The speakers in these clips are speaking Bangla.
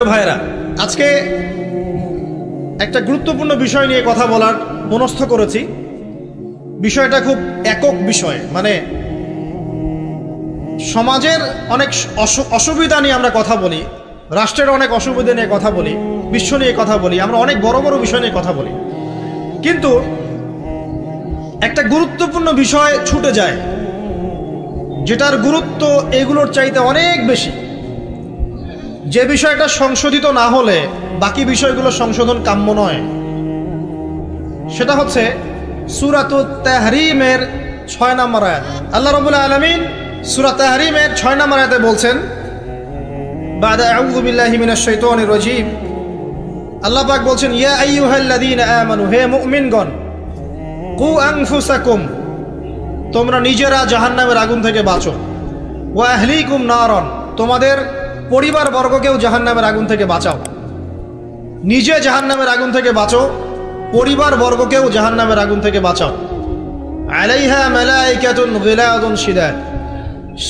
ভাইরা, আজকে একটা গুরুত্বপূর্ণ বিষয় নিয়ে কথা বলার মনস্থ করেছি। বিষয়টা খুব একক বিষয়, মানে সমাজের অনেক অসুবিধা নিয়ে আমরা কথা বলি, রাষ্ট্রের অনেক অসুবিধা নিয়ে কথা বলি, বিশ্ব নিয়ে কথা বলি, আমরা অনেক বড় বড় বিষয় নিয়ে কথা বলি, কিন্তু একটা গুরুত্বপূর্ণ বিষয় ছুটে যায়, যেটার গুরুত্ব এগুলোর চাইতে অনেক বেশি। যে বিষয়টা সংশোধিত না হলে বাকি বিষয়গুলো সংশোধন কাম্য নয়। সেটা হচ্ছে সূরাতুত তাহরিমের ৬ নম্বর আয়াত। আল্লাহ রাব্বুল আলামিন সূরা তাহরিমের ৬ নম্বর আয়াতে বলছেন, বাদা আউযু বিল্লাহি মিনাশ শাইতানির রাজীম, আল্লাহ পাক বলছেন, ইয়া আইয়ুহাল্লাযীনা আমানু, হে মুমিনগণ, কু আনফুসাকুম, তোমরা নিজেরা জাহান্নামের আগুন থেকে বাঁচো, ওয়া আহলিকুম নারান, তোমাদের পরিবার বর্গকেও জাহান্নামের আগুন থেকে বাঁচাও। নিজে জাহান্নামের আগুন থেকে বাঁচো, পরিবার বর্গকেও জাহান্নামের আগুন থেকে বাঁচাও। আলাইহা মালাইকাতুন গিলাদুন শিদাদ,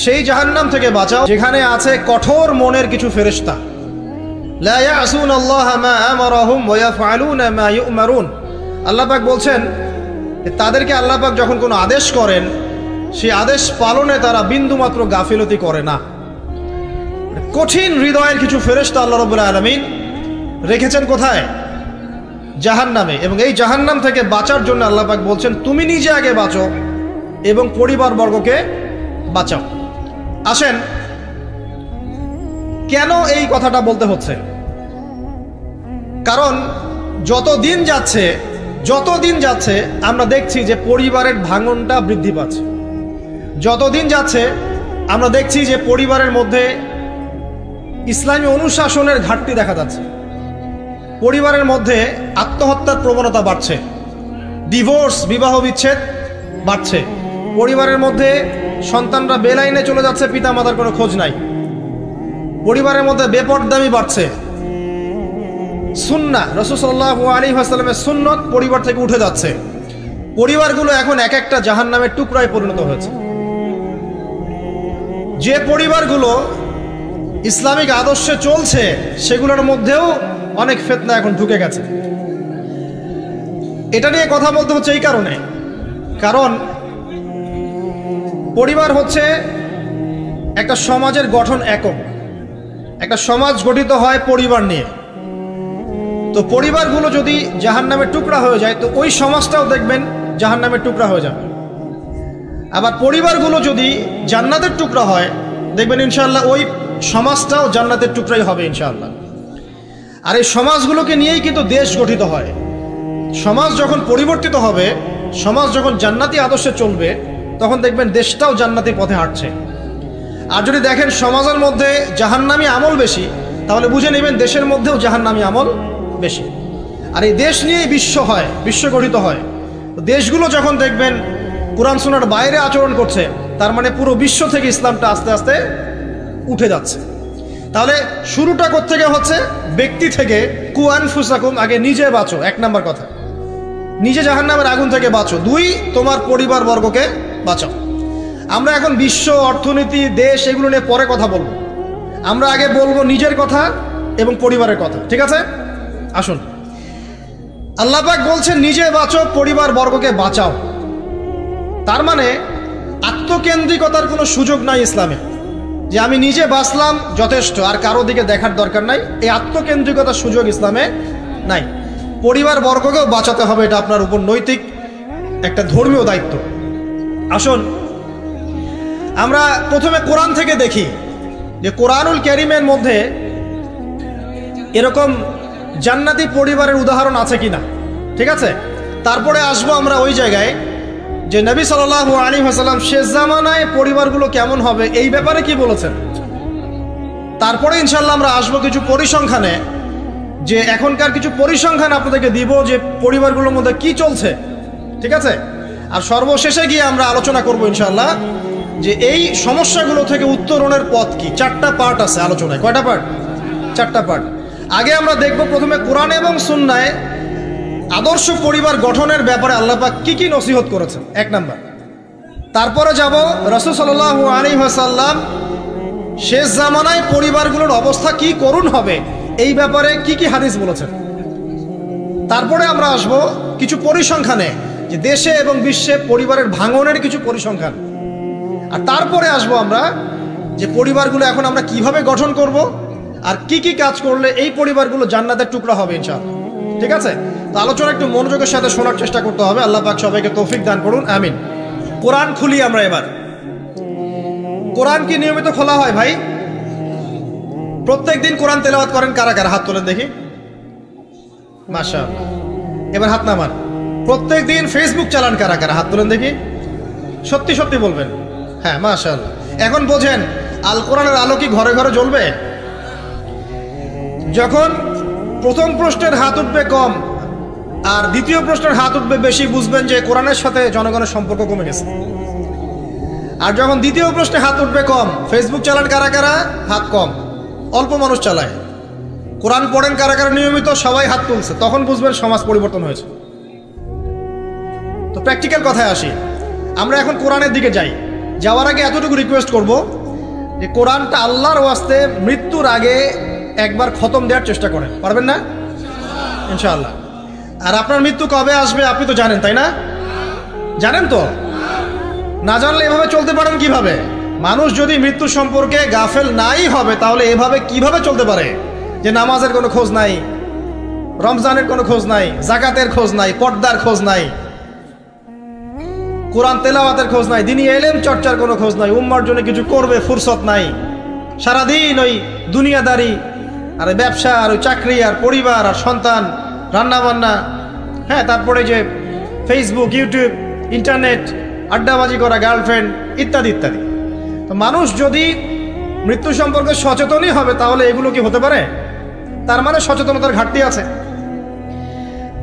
সেই জাহান্নাম থেকে বাঁচাও যেখানে আছে কঠোর মনের কিছু ফেরেশতা। লা ইয়াসুনাল্লাহা মা আমারাহুম ওয়া ইয়াফআলুনা মা ইউমারুন, আল্লাহ পাক বলছেন তাদেরকে আল্লাহ পাক যখন কোনো আদেশ করেন সেই আদেশ পালনে তারা বিন্দুমাত্র গাফিলতি করে না। কঠিন হৃদয়ের কিছু ফেরেশতা আল্লাহ রাব্বুল আলামিন রেখেছেন কোথায়? জাহান্নামে। এবং এই জাহান্নাম থেকে বাঁচার জন্য আল্লাহ পাক বলছেন তুমি নিজে আগে বাঁচো এবং পরিবার বর্গকে বাঁচাও। আসেন, কেন এই কথাটা বলতে হচ্ছে? কারণ যত দিন যাচ্ছে আমরা দেখছি যে পরিবারের ভাঙনটা বৃদ্ধি পাচ্ছে। যত দিন যাচ্ছে আমরা দেখছি যে পরিবারের মধ্যে ইসলামী অনুশাসনের ঘাটতি দেখা যাচ্ছে। পরিবারের মধ্যে আত্মহত্যার প্রবণতা বাড়ছে, ডিভোর্স, বিবাহ বিচ্ছেদ বাড়ছে। পরিবারের মধ্যে সন্তানরা বেলাইনে চলে যাচ্ছে, পিতা মাতার কোনো খোঁজ নাই। পরিবারের মধ্যে বেপরদামি বাড়ছে। সুন্নাহ, রাসূল সাল্লাল্লাহু আলাইহি ওয়াসাল্লামের সুন্নত পরিবার থেকে উঠে যাচ্ছে। পরিবারগুলো এখন এক একটা জাহান্নামের টুকরায় পরিণত হয়েছে। যে পরিবারগুলো ইসলামিক আদর্শে চলছে সেগুলোর মধ্যেও অনেক ফিতনা এখন ঢুকে গেছে। এটা নিয়ে কথা বলতে হচ্ছে এই কারণে, কারণ পরিবার হচ্ছে একটা সমাজের গঠন একক। একটা সমাজ গঠিত হয় পরিবার নিয়ে। তো পরিবারগুলো যদি জাহান্নামের টুকরা হয়ে যায় তো ওই সমাজটাও দেখবেন জাহান্নামের টুকরা হয়ে যাবে। আবার পরিবারগুলো যদি জান্নাতের টুকরা হয় দেখবেন ইনশাআল্লাহ ওই সমাজটাও জান্নাতের টুকরাই হবে ইনশাআল্লাহ। আর এই সমাজগুলোকে নিয়েই কিন্তু দেশ গঠিত হয়। সমাজ যখন পরিবর্তিত হবে, সমাজ যখন জান্নাতি আদর্শে চলবে, তখন দেখবেন দেশটাও জান্নাতি পথে হাঁটছে। আর যদি দেখেন সমাজের মধ্যে জাহান্নামী আমল বেশি, তাহলে বুঝে নেবেন দেশের মধ্যেও জাহান্নামী আমল বেশি। আর এই দেশ নিয়েই বিশ্ব হয়, বিশ্ব গঠিত হয়। দেশগুলো যখন দেখবেন কুরআন সুন্নাহর বাইরে আচরণ করছে, তার মানে পুরো বিশ্ব থেকে ইসলামটা আস্তে আস্তে উঠে যাচ্ছে। তাহলে শুরুটা কোত্থেকে হচ্ছে? ব্যক্তি থেকে। কু আনফুসাকুম, আগে নিজে বাঁচো, 1 নম্বর কথা। নিজে জাহান্নামের আগুন থেকে বাঁচো। 2, তোমার পরিবার বর্গকে বাঁচাও। আমরা এখন বিশ্ব, অর্থনীতি, দেশ এগুলো নিয়ে পরে কথা বলবো। আমরা আগে বলবো নিজের কথা এবং পরিবারের কথা, ঠিক আছে? আসুন, আল্লাহ পাক বলছেন নিজে বাঁচো, পরিবার বর্গকে বাঁচাও। তার মানে আত্মকেন্দ্রিকতার কোনো সুযোগ নাই ইসলামে, যে আমি নিজে বাঁচলাম যথেষ্ট, আর কারো দিকে দেখার দরকার নাই। এই আত্মকেন্দ্রিকতার সুযোগ ইসলামে নাই। পরিবার বর্গকেও বাঁচাতে হবে, এটা আপনার উপর নৈতিক একটা ধর্মীয় দায়িত্ব। আসুন, আমরা প্রথমে কোরআন থেকে দেখি যে কোরআনুল কারীমের মধ্যে এরকম জান্নাতি পরিবারের উদাহরণ আছে কিনা, ঠিক আছে? তারপরে আসবো আমরা ওই জায়গায় যে নবী সাল্লাল্লাহু আলাইহি ওয়াসাল্লাম শেষ জামানায় পরিবারগুলো কেমন হবে এই ব্যাপারে কি বলেছেন। তারপরে ইনশাআল্লাহ আমরা আসবো কিছু পরিসংখ্যানে, যে এখনকার কিছু পরিসংখ্যান আপনাদেরকে দিব যে পরিবারগুলোর মধ্যে কি চলছে, ঠিক আছে? আর সর্বশেষে গিয়ে আমরা আলোচনা করব ইনশাআল্লাহ যে এই সমস্যাগুলো থেকে উত্তরণের পথ কি। 4টা পার্ট আছে আলোচনায়। কয়টা পার্ট? 4টা পার্ট। আগে আমরা দেখব প্রথমে কোরআন এবং সুন্নায় আদর্শ পরিবার গঠনের ব্যাপারে আল্লাহ পাক কি কি নসিহত করেছেন, 1 নাম্বার। তারপরে যাব রাসূল সাল্লাল্লাহু আলাইহি ওয়াসাল্লাম শেষ জামানায় পরিবারগুলোর অবস্থা কি করুণ হবে এই ব্যাপারে কি কি হাদিস বলেছেন। তারপরে আমরা আসব কিছু পরিসংখ্যানে, যে দেশে এবং বিশ্বে পরিবারের ভাঙনের কিছু পরিসংখ্যান। আর তারপরে আসবো আমরা যে পরিবারগুলো এখন আমরা কিভাবে গঠন করব, আর কি কি কাজ করলে এই পরিবারগুলো জান্নাতের টুকরা হবে ইনশাআল্লাহ। ঠিক আছে, তো আলোচনা একটু মনোযোগের সাথে শোনার চেষ্টা করতে হবে। আল্লাহ পাক সবাইকে তৌফিক দান করুন, আমিন। কোরআন খুলি আমরা এবার। কোরআন কি নিয়মিত খোলা হয় ভাই? প্রত্যেকদিন কোরআন তেলাওয়াত করেন কারা কারা? হাত তোলেন দেখি। মাশাআল্লাহ, এবার হাত নামান। প্রত্যেকদিন ফেসবুক চালান কারা কারা? হাত তোলেন দেখি। সত্যি সত্যি বলবেন। হ্যাঁ, মাশাআল্লাহ। এখন বোঝেন আল কোরআনের আলো কি ঘরে ঘরে জ্বলবে? যখন প্রথম প্রশ্নের হাত উঠবে কম আর দ্বিতীয় প্রশ্নের হাত উঠবে বেশি, বুঝবেন যে কোরআনের সাথে জনগণের সম্পর্ক কমে গেছে। আর যখন দ্বিতীয় প্রশ্নে হাত উঠবে কম, ফেসবুক চালান কারা কারা? হাত কম, অল্প মানুষ চালায়। কোরআন পড়েন কারা কারা নিয়মিত? সবাই হাত তুলছে, তখন বুঝবেন সমাজ পরিবর্তন হয়েছে। তো প্র্যাকটিক্যাল কথায় আসি, আমরা এখন কোরআনের দিকে যাই। যাওয়ার আগে এতটুকু রিকোয়েস্ট করব যে কোরআনটা আল্লাহর ওয়াস্তে মৃত্যুর আগে একবার খতম দেওয়ার চেষ্টা করেন। পারবেন না? ইনশাআল্লাহ। আর আপনার মৃত্যু কবে আসবে আপনি তো জানেন, তাই না? জানেন তো? না জানলে এভাবে চলতে পারেন কিভাবে? মানুষ যদি মৃত্যু সম্পর্কে গাফেল নাই হবে, তাহলে এভাবে কিভাবে চলতে পারে যে নামাজের কোনো খোঁজ নাই, রমজানের কোনো খোঁজ নাই, জাকাতের খোঁজ নাই, পর্দার খোঁজ নাই, কোরআন তেলাওয়াতের খোঁজ নাই, দিনী ইলম চর্চার কোনো খোঁজ নাই, উম্মার জন্য কিছু করবে ফুরসত নাই, সারাদিন ওই দুনিয়াদারি আর ব্যবসা আর ওই চাকরি আর পরিবার আর সন্তান, রান্নাবান্না, হ্যাঁ, তারপরে যে ফেসবুক, ইউটিউব, ইন্টারনেট, আড্ডাবাজি করা, গার্লফ্রেন্ড ইত্যাদি ইত্যাদি। তো মানুষ যদি মৃত্যু সম্পর্কে সচেতনই হবে, তাহলে এগুলো কি হতে পারে? তার মানে সচেতনতার ঘাটতি আছে।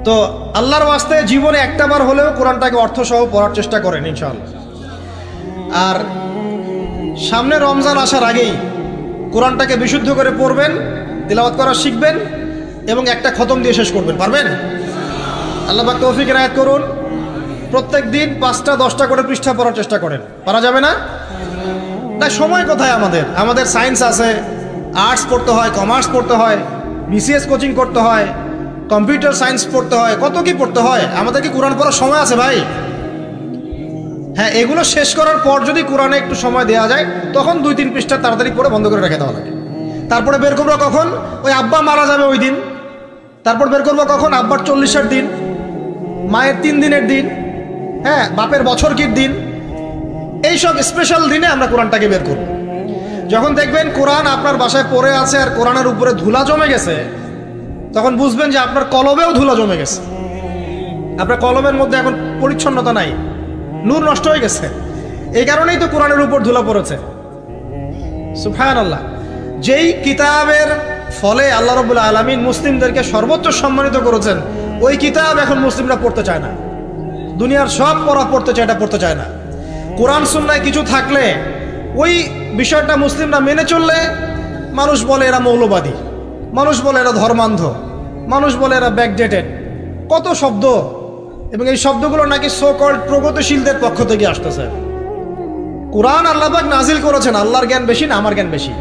তো আল্লাহর ওয়াস্তে জীবনে একটাবার হলেও কোরআনটাকে অর্থসহ পড়ার চেষ্টা করেন ইনশাআল্লাহ। আর সামনে রমজান আসার আগেই কোরআনটাকে বিশুদ্ধ করে পড়বেন, তিলাওয়াত করা শিখবেন এবং একটা খতম দিয়ে শেষ করবেন। পারবেন? আল্লাহ পাক তৌফিক এনায়েত করুন। প্রত্যেক দিন 5টা 10টা করে পৃষ্ঠা পড়ার চেষ্টা করেন। পারা যাবে না? না, সময় কোথায় আমাদের? আমাদের সায়েন্স আছে, আর্টস পড়তে হয়, কমার্স পড়তে হয়, বিসিএস কোচিং করতে হয়, কম্পিউটার সায়েন্স পড়তে হয়, কত কি পড়তে হয়। আমাদের কি কোরআন পড়ার সময় আছে ভাই? হ্যাঁ, এগুলো শেষ করার পর যদি কোরআনে একটু সময় দেওয়া যায়, তখন 2-3 পৃষ্ঠা তাড়াতাড়ি পড়ে বন্ধ করে রেখে দেওয়া লাগে। তারপরে বের করবো কখন? ওই আব্বা মারা যাবে ওই দিন। তারপর বের করবো কখন? আব্বার 40-এর দিন, মায়ের 3 দিনের দিন, হ্যাঁ, বাপের বছরকির দিন। এইসব স্পেশাল দিনে আমরা কোরআনটাকে বের করব। যখন দেখবেন কোরআন আপনার বাসায় পড়ে আছে আর কোরআনের উপরে ধুলা জমে গেছে, তখন বুঝবেন যে আপনার কলবেও ধুলা জমে গেছে। আপনার কলমের মধ্যে এখন পরিচ্ছন্নতা নাই, নূর নষ্ট হয়ে গেছে। এই কারণেই তো কোরআনের উপর ধুলা পড়েছে। সুবহানাল্লাহ। যেই কিতাবের ফলে আল্লাহ রাব্বুল আলামিন মুসলিমদেরকে সর্বোচ্চ সম্মানিত করেছেন, ওই কিতাব এখন মুসলিমরা পড়তে চায় না। দুনিয়ার সব পড়া পড়তে চায়, এটা পড়তে চায় না। কোরআন সুন্নায় কিছু থাকলে ওই বিষয়টা মুসলিমরা মেনে চললে মানুষ বলে এরা মৌলবাদী, মানুষ বলে এরা ধর্মান্ধ, মানুষ বলে এরা ব্যাকডেটেড, কত শব্দ। এবং এই শব্দগুলো নাকি সো কল্ড প্রগতিশীলদের পক্ষ থেকে আসতেছে। কোরআন আল্লাহ পাক নাজিল করেছেন, আল্লাহর জ্ঞান বেশি না আমার জ্ঞান বেশি?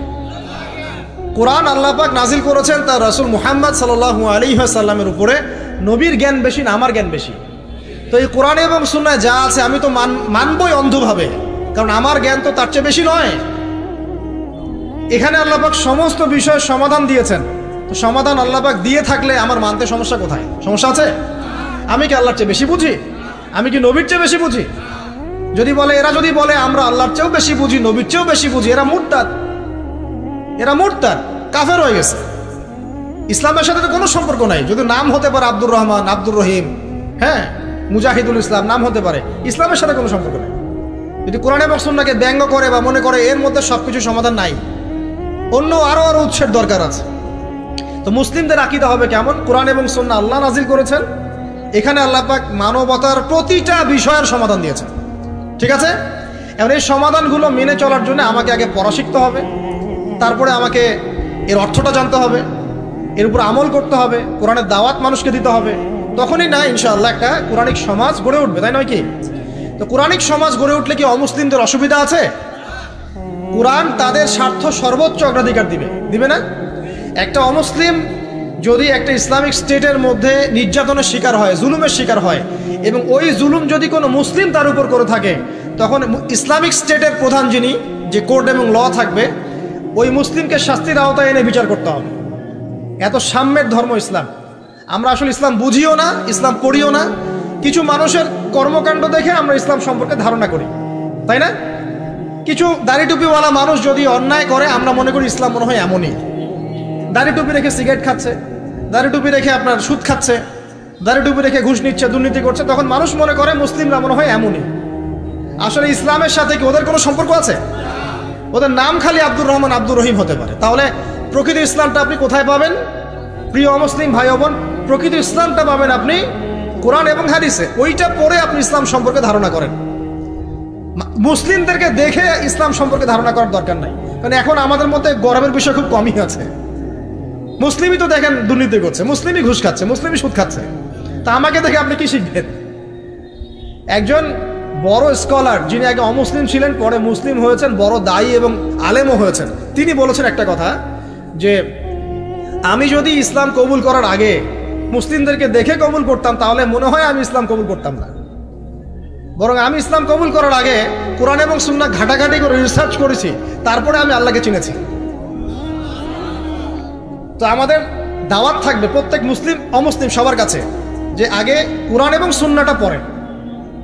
কোরআন আল্লাহ পাক নাজিল করেছেন তার রাসূল মুহাম্মদ সাল্লাল্লাহু আলাইহি ওয়াসাল্লামের উপরে, নবীর জ্ঞান বেশি না আমার জ্ঞান বেশি? তো এই কোরআন এবং সুন্নাহ যা আছে আমি তো মানবই অন্ধভাবে, কারণ আমার জ্ঞান তো তার চেয়ে বেশি নয়। এখানে আল্লাহ পাক সমস্ত বিষয়ের সমাধান দিয়েছেন। তো সমাধান আল্লাহ পাক দিয়ে থাকলে আমার মানতে সমস্যা কোথায়? সমস্যা আছে? আমি কি আল্লাহর চেয়ে বেশি বুঝি? আমি কি নবীর চেয়ে বেশি বুঝি? এরা যদি বলে আমরা আল্লাহর চেয়েও বেশি বুঝি, নবীর চেয়েও বেশি বুঝি, এরা মুরতাদ, কাফের হয়ে গেছে। ইসলামের সাথে তো কোনো সম্পর্ক নাই। যদি নাম হতে পারে আব্দুর রহমান, আব্দুর রহিম, হ্যাঁ, মুজাহিদুল ইসলাম নাম হতে পারে, ইসলামের সাথে কোনো সম্পর্ক নেই। যদি কোরআন এবং সুন্নাহকে ব্যঙ্গ করে বা মনে করে এর মধ্যে সবকিছু সমাধান নাই, অন্য আরো উৎসের দরকার আছে। তো মুসলিমদের আকীদা হবে কেমন? কোরআন এবং সুন্নাহ আল্লাহ নাজিল করেছেন, এখানে আল্লাহ পাক মানবতার প্রতিটা বিষয়ের সমাধান দিয়েছেন। ঠিক আছে? এখন এই সমাধানগুলো মেনে চলার জন্য আমাকে আগে পড়া শিখতে হবে, তারপরে আমাকে এর অর্থটা জানতে হবে, এর উপর আমল করতে হবে, কোরআনের দাওয়াত মানুষকে দিতে হবে। তখনই না ইনশাআল্লাহ একটা কোরআনিক সমাজ গড়ে উঠবে, তাই নয় কি? তো কোরআনিক সমাজ গড়ে উঠলে কি অমুসলিমদের অসুবিধা আছে? কোরআন তাদের স্বার্থ সর্বোচ্চ অগ্রাধিকার দিবে না? একটা অমুসলিম যদি একটা ইসলামিক স্টেটের মধ্যে নির্যাতনের শিকার হয়, জুলুমের শিকার হয়, এবং ওই জুলুম যদি কোনো মুসলিম তার উপর করে থাকে, তখন ইসলামিক স্টেটের প্রধান যিনি, যে কোর্ট এবং ল থাকবে, ওই মুসলিমকে শাস্তির আওতায় এনে বিচার করতে হবে। এত সাম্যের ধর্ম ইসলাম। আমরা আসলে ইসলাম বুঝিও না, ইসলাম করিও না। কিছু মানুষের কর্মকাণ্ড দেখে আমরা ইসলাম সম্পর্কে ধারণা করি, তাই না? কিছু দাড়ি টুপিওয়ালা মানুষ যদি অন্যায় করে, আমরা মনে করি ইসলাম মনে হয় এমনই। দাড়ি টুপি রেখে সিগারেট খাচ্ছে, দাড়ি টুপি রেখে আপনার সুদ খাচ্ছে, দাড়ি টুপি রেখে ঘুষ নিচ্ছে, দুর্নীতি করছে, তখন মানুষ মনে করে মুসলিমরা মনে হয় এমনই। আসলে ইসলামের সাথে কি ওদের কোনো সম্পর্ক আছে? ওদের নাম খালি আব্দুর রহমান, আব্দুর রহিম হতে পারে। তাহলে প্রকৃত ইসলামটা আপনি কোথায় পাবেন প্রিয় মুসলিম ভাই বোন? প্রকৃত ইসলামটা পাবেন আপনি কোরআন এবং হাদিসে। ওইটা পড়ে আপনি ইসলাম সম্পর্কে ধারণা করেন। মুসলিমদেরকে দেখে ইসলাম সম্পর্কে ধারণা করার দরকার নাই। কারণ এখন আমাদের মধ্যে গর্বের বিষয় খুব কমই আছে। মুসলিমই তো দেখেন দুর্নীতি করছে, মুসলিমই ঘুষ খাচ্ছে, মুসলিমই সুদ খাচ্ছে, তা আমাকে দেখে আপনি কি শিখবেন? একজন বড় স্কলার, যিনি আগে অমুসলিম ছিলেন, পরে মুসলিম হয়েছেন, বড় দায়ী এবং আলেমও হয়েছেন, তিনি বলেছেন একটা কথা, যে আমি যদি ইসলাম কবুল করার আগে মুসলিমদেরকে দেখে কবুল করতাম, তাহলে মনে হয় আমি ইসলাম কবুল করতাম না। বরং আমি ইসলাম কবুল করার আগে কোরআন এবং সুন্নাহ ঘাটাঘাটি করে রিসার্চ করেছি, তারপরে আমি আল্লাহকে চিনেছি। তো আমাদের দাওয়াত থাকবে প্রত্যেক মুসলিম অমুসলিম সবার কাছে, যে আগে কোরআন এবং সুন্নাহটা পড়েন।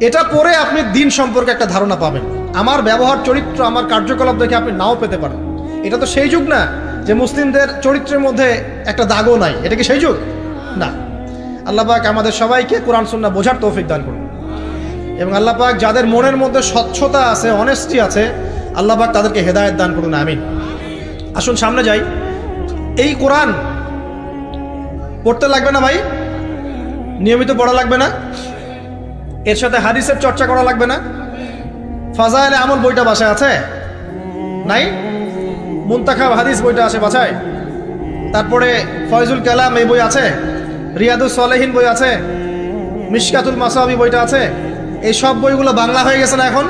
এটা পড়ে আপনি দিন সম্পর্কে একটা ধারণা পাবেন। আমার ব্যবহার, চরিত্র, আমার কার্যকলাপ দেখে আপনি নাও পেতে পারেন। এটা তো সেই যুগ না যে মুসলিমদের চরিত্রের মধ্যে একটা দাগও নাই। এটা কি সেই যুগ? না। আল্লাহ পাক আমাদের সবাইকে কোরআন সুন্নাহ বোঝার তৌফিক দান করুন, এবং আল্লাহ পাক যাদের মনের মধ্যে স্বচ্ছতা আছে, অনেস্টি আছে, আল্লাহ পাক তাদেরকে হেদায়েত দান করুন, আমিন। আসুন সামনে যাই। এই কোরআন পড়তে লাগবে না ভাই, নিয়মিত পড়া লাগবে না, এর সাথে হাদিসের চর্চা করা লাগবে না। ফাজায়েলে আমল বইটা বাসায় আছে নাই? মুনতাখাব হাদিস বইটা আছে বাসায়, তারপরে ফয়জুল কালাম এই বই আছে, রিয়াদুস সালেহিন বই আছে, মিশকাতুল মাসাবি বইটা আছে। এই সব বইগুলো বাংলা হয়ে গেছে না এখন?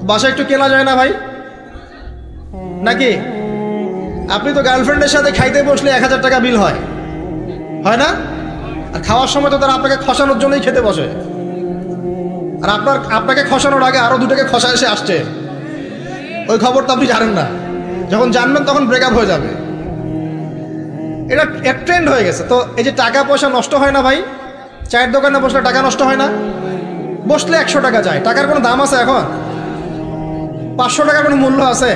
বাসায় একটু কেনা যায় না ভাই, নাকি? আপনি তো গার্লফ্রেন্ডের সাথে খাইতে বসলে 1000 টাকা বিল হয়, হয় না? আর খাওয়ার সময় তো তারা আপনাকে খসানোর জন্যই খেতে বসে, আর আপনাকে খসানোর আগে আরো দুটাকে খসা এসে আসছে। ওই খবর তো আপনি জানেন না, যখন জানবেন তখন ব্রেকআপ হয়ে যাবে। এটা এক ট্রেন্ড হয়ে গেছে। তো এই যে টাকা পয়সা নষ্ট হয় না ভাই, চায়ের দোকানে বসলে টাকা নষ্ট হয় না? বসলে 100 টাকা যায়, টাকার কোনো দাম আছে এখন? 500 টাকার কোনো মূল্য আছে?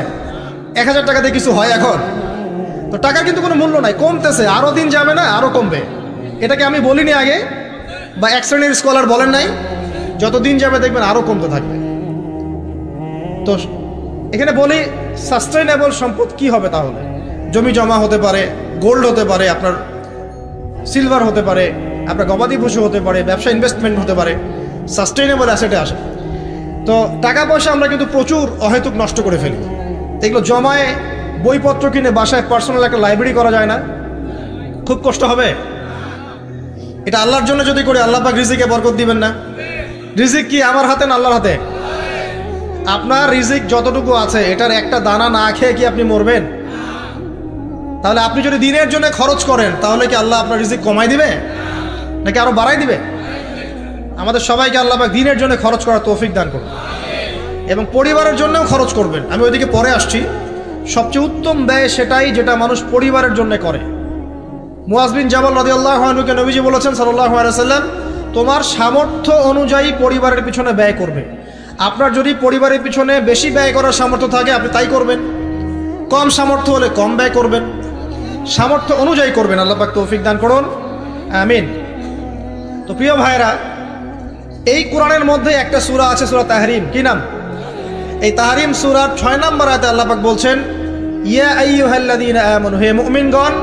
1000 টাকা দিয়ে কিছু হয় এখন? তো টাকার কিন্তু কোনো মূল্য নাই, কমতেছে, আরো দিন যাবে না আরো কমবে। এটাকে আমি বলিনি আগে, বা এক শ্রেণীর স্কলার বলেন নাই? যত দিন যাবে দেখবেন আরো কমতে থাকবে। তো এখানে বলি সাস্টেইনেবল সম্পদ কি হবে? তাহলে জমি জমা হতে পারে, গোল্ড হতে পারে, আপনার সিলভার হতে পারে, আপনার গবাদি পশু হতে পারে, ব্যবসা ইনভেস্টমেন্ট হতে পারে, সাস্টেইনেবল অ্যাসেটে আসে। তো টাকা পয়সা আমরা কিন্তু প্রচুর অহেতুক নষ্ট করে ফেলি। এগুলো জমায় বইপত্র কিনে বাসায় পার্সোনাল একটা লাইব্রেরি করা যায় না? খুব কষ্ট হবে। এটা আল্লাহর জন্য যদি করি, আল্লাহ পাক রিজিকে বরকত দিবেন না? রিজিক কি আমার হাতে না আল্লাহর হাতে? আপনার রিজিক যতটুকু আছে, এটার একটা দানা না খেয়ে কি আপনি মরবেন? তাহলে আপনি যদি দিনের জন্য খরচ করেন, তাহলে কি আল্লাহ আপনার রিজিক কমাই দিবে নাকি আরো বাড়াই দিবে? আমাদের সবাইকে আল্লাহ পাক দিনের জন্য খরচ করার তৌফিক দান করুন, এবং পরিবারের জন্যও খরচ করবেন। আমি ওইদিকে পরে আসছি। সবচেয়ে উত্তম ব্যয় সেটাই যেটা মানুষ পরিবারের জন্য করে। মুআজ বিন জাবাল রাদিয়াল্লাহু আনহুকে নবীজি বলেছেন সাল্লাল্লাহু আলাইহি ওয়াসাল্লাম, তোমার সামর্থ্য অনুযায়ী পরিবারের পিছনে ব্যয় করবে। আপনার যদি পরিবারের পিছনে বেশি ব্যয় করার সামর্থ্য থাকে, আপনি তাই করবেন। কম সামর্থ্য হলে কম ব্যয় করবেন, সামর্থ্য অনুযায়ী করবেন। আল্লাহ পাক তৌফিক দান করুন, আমিন। তো প্রিয় ভাইরা, এই কোরআনের মধ্যে একটা সূরা আছে, সূরা তাহরিম। কি নাম? এই তাহরিম সূরার 6 নম্বর আয়াতে আল্লাহ পাক বলছেন, ইয়া আইয়ুহাল্লাযীনা আমানু, হে মুমিনগণ।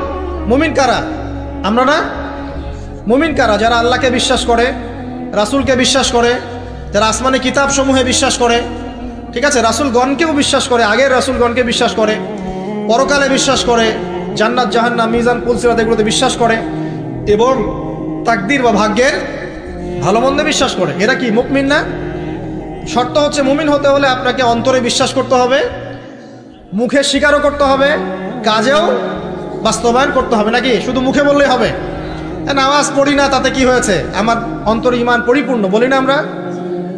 মুমিন কারা? আমরা না? মুমিন কারা? যারা আল্লাহকে বিশ্বাস করে, রাসূলকে বিশ্বাস করে, যারা আসমানি কিতাব সমূহে বিশ্বাস করে, ঠিক আছে, রাসূলগণকেও বিশ্বাস করে, আগের রাসূলগণকে বিশ্বাস করে, পরকালে বিশ্বাস করে, জান্নাত জাহান্নাম মিজান পুলসিরাত এগুলোতে বিশ্বাস করে, এবং তাকদীর বা ভাগ্যের ভালো মন্দে বিশ্বাস করে। এরা কি মুমিন না? শর্ত হচ্ছে মুমিন হতে হলে আপনাকে অন্তরে বিশ্বাস করতে হবে, মুখে স্বীকারও করতে হবে, কাজেও বাস্তবায়ন করতে হবে, নাকি শুধু মুখে বললেই হবে? নামাজ পড়ি না তাতে কি হয়েছে, আমার অন্তর ঈমান পরিপূর্ণ, বলি না আমরা?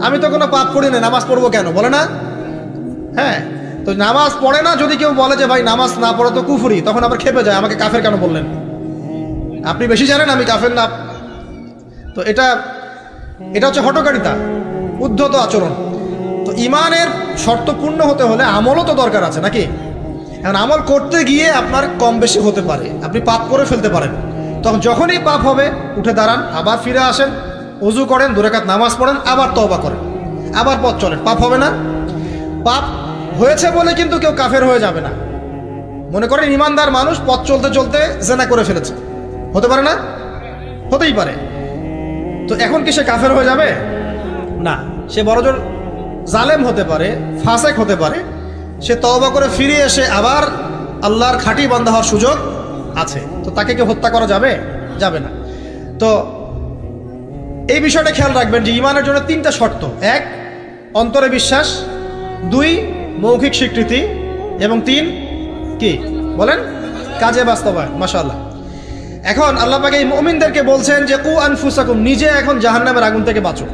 আমি তো কোনো পাপ করি না, নামাজ পড়বো কেন, বলে না? হ্যাঁ, তো নামাজ পড়ে না যদি কেউ বলে যে ভাই নামাজ না পড়ে তো কুফরি, তখন আবার খেপে যায়, আমাকে কাফের কেন বললেন? আপনি বেশি জানেন, আমি কাফের না। তো এটা হচ্ছে হঠকারিতা, উদ্ধত আচরণ। তো ঈমানের শর্ত পূর্ণ হতে হলে আমলও তো দরকার আছে, নাকি? এখন আমল করতে গিয়ে আপনার কম বেশি হতে পারে, আপনি পাপ করে ফেলতে পারেন। তখন যখনই পাপ হবে উঠে দাঁড়ান, আবার ফিরে আসেন, ওযু করেন, 2 রাকাত নামাজ পড়েন, আবার তওবা করেন, আবার পথ চলেন, পাপ হবে না? পাপ হয়েছে বলে কিন্তু কেউ কাফের হয়ে যাবে না। মনে করেন ইমানদার মানুষ পথ চলতে চলতে জেনা করে ফেলেছে, হতে পারে না? হতেই পারে। তো এখন কি সে কাফের হয়ে যাবে? না, সে বড়জোর জালেম হতে পারে, ফাসেক হতে পারে। সে তওবা করে ফিরে এসে আবার আল্লাহর খাঁটি বান্দা হওয়ার সুযোগ আছে। তো তাকে কি হত্যা করা যাবে? যাবে না। তো এই বিষয়টা খেয়াল রাখবেন যে ঈমানের জন্য 3টা শর্ত: 1 অন্তরে বিশ্বাস, 2 মৌখিক স্বীকৃতি, এবং 3 কি বলেন? কাজে বাস্তবায়ন। মাশাআল্লাহ। এখন আল্লাহ পাক এই মুমিনদেরকে বলছেন যে কু আনফুসাকুম, নিজে এখন জাহান্নামের আগুন থেকে বাঁচো।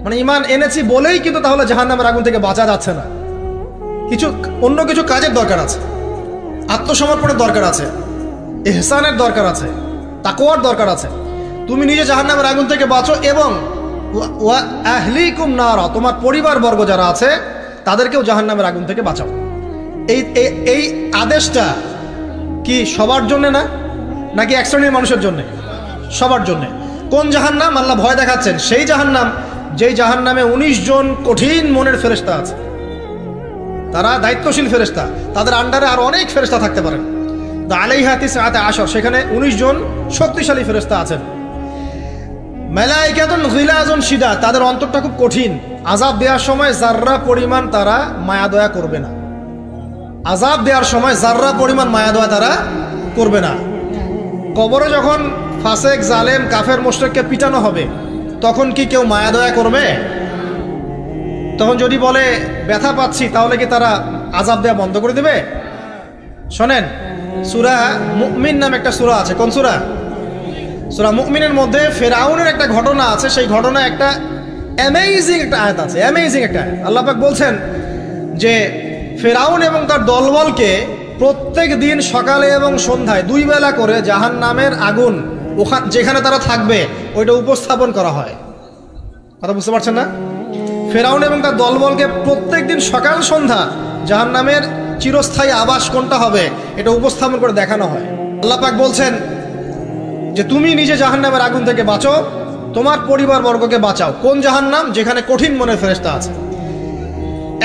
মানে ঈমান এনেছি বলেই কিন্তু তাহলে জাহান্নামের আগুন থেকে বাঁচা যাচ্ছে না, অন্য কিছু কাজের দরকার আছে, আত্মসমর্পণের দরকার আছে, ইহসানের দরকার আছে, তাকওয়ার দরকার আছে। তুমি নিজে জাহান্নামের আগুন থেকে বাঁচো এবং ওয়া আহলিকুম নারা, তোমার পরিবারবর্গ যারা আছে তাদেরকেও জাহান্নামের আগুন থেকে বাঁচাও। এই আদেশটা কি সবার জন্য না, নাকি এক শ্রেণীর মানুষের জন্য? সবার জন্য। কোন জাহান্নাম? আল্লাহ ভয় দেখাচ্ছেন সেই জাহান্নাম যেই জাহান্নামে 19 জন কঠিন মনের ফেরেশতা আছে, তারা দায়িত্বশীল ফেরেশতা, তাদের আন্ডারে আর অনেক ফেরেশতা থাকতে পারেন। আলাইহা তিসআতা আশর, সেখানে 19 জন শক্তিশালী ফেরেশতা আছেন। মালাইকাতুন গিলাজুন শিদাদ, তাদের অন্তরটা খুব কঠিন। আযাব দেওয়ার সময় যাররা পরিমাণ তারা মায়া দয়া করবে না। আযাব দেওয়ার সময় যাররা পরিমাণ মায়া দয়া তারা করবে না। কবরে যখন ফাসেক, জালেম, কাফের, মুশরিককে পিটানো হবে তখন কি কেউ মায়া দয়া করবে? তখন যদি বলে ব্যথা পাচ্ছি, তাহলে কি তারা আযাব দেওয়া বন্ধ করে দেবে? শোনেন, সূরা মুমিন নামে একটা সূরা আছে। কোন সূরা? সূরা মুমিনের মধ্যে ফেরাউনের একটা ঘটনা আছে। সেই ঘটনা একটা অ্যামেজিং একটা আয়াত আছে, অ্যামেজিং একটা আয়াত। আল্লাহ পাক বলছেন যে ফেরাউন এবং তার দলবলকে প্রত্যেক দিন সকালে এবং সন্ধ্যায় 2 বেলা করে জাহান্নামের আগুন যেখানে তারা থাকবে ওইটা উপস্থাপন করা হয়। কথা বুঝতে পারছেন না? ফেরাউন এবং তার দলবলকে প্রত্যেক দিন সকাল সন্ধ্যা জাহান্নামের চিরস্থায়ী আবাস কোনটা হবে এটা উপস্থাপন করে দেখানো হয়। আল্লাহ পাক বলছেন যে তুমি নিজে জাহান্নামের আগুন থেকে বাঁচো, তোমার পরিবারবর্গকে বাঁচাও। কোন জাহান্নাম? যেখানে কঠিন মনের ফেরেশতা আছে।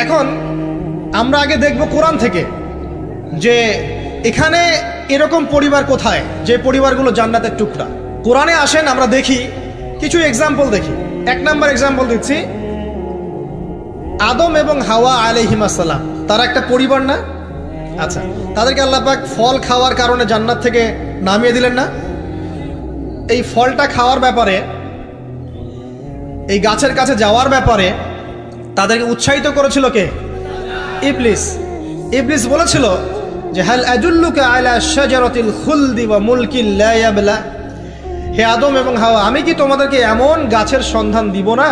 এখন আমরা আগে দেখব কোরআন থেকে যে এখানে এরকম পরিবার কোথায় যে পরিবারগুলো জান্নাতের টুকরা। কোরআনে আসেন, আমরা দেখি কিছু এক্সাম্পল দেখি। 1 নম্বর এক্সাম্পল দিচ্ছি, আদম এবং হাওয়া আলাইহিমুস সালাম, তারা একটা পরিবার না? আচ্ছা, তাদেরকে আল্লাহ পাক ফল খাওয়ার কারণে জান্নাত থেকে নামিয়ে দিলেন না? এই ফলটা খাওয়ার ব্যাপারে, এই গাছের কাছে যাওয়ার ব্যাপারে তাদেরকে উৎসাহিত করেছিল কে? ইবলিস। ইবলিস বলেছিল যে হাল আদুল্লুকা আলা শাজারাতিল খুলদি ওয়া মুলকিন লা ইয়াবলা, হে আদম এবং হাওয়া, আমি কি তোমাদেরকে এমন গাছের সন্ধান দিব না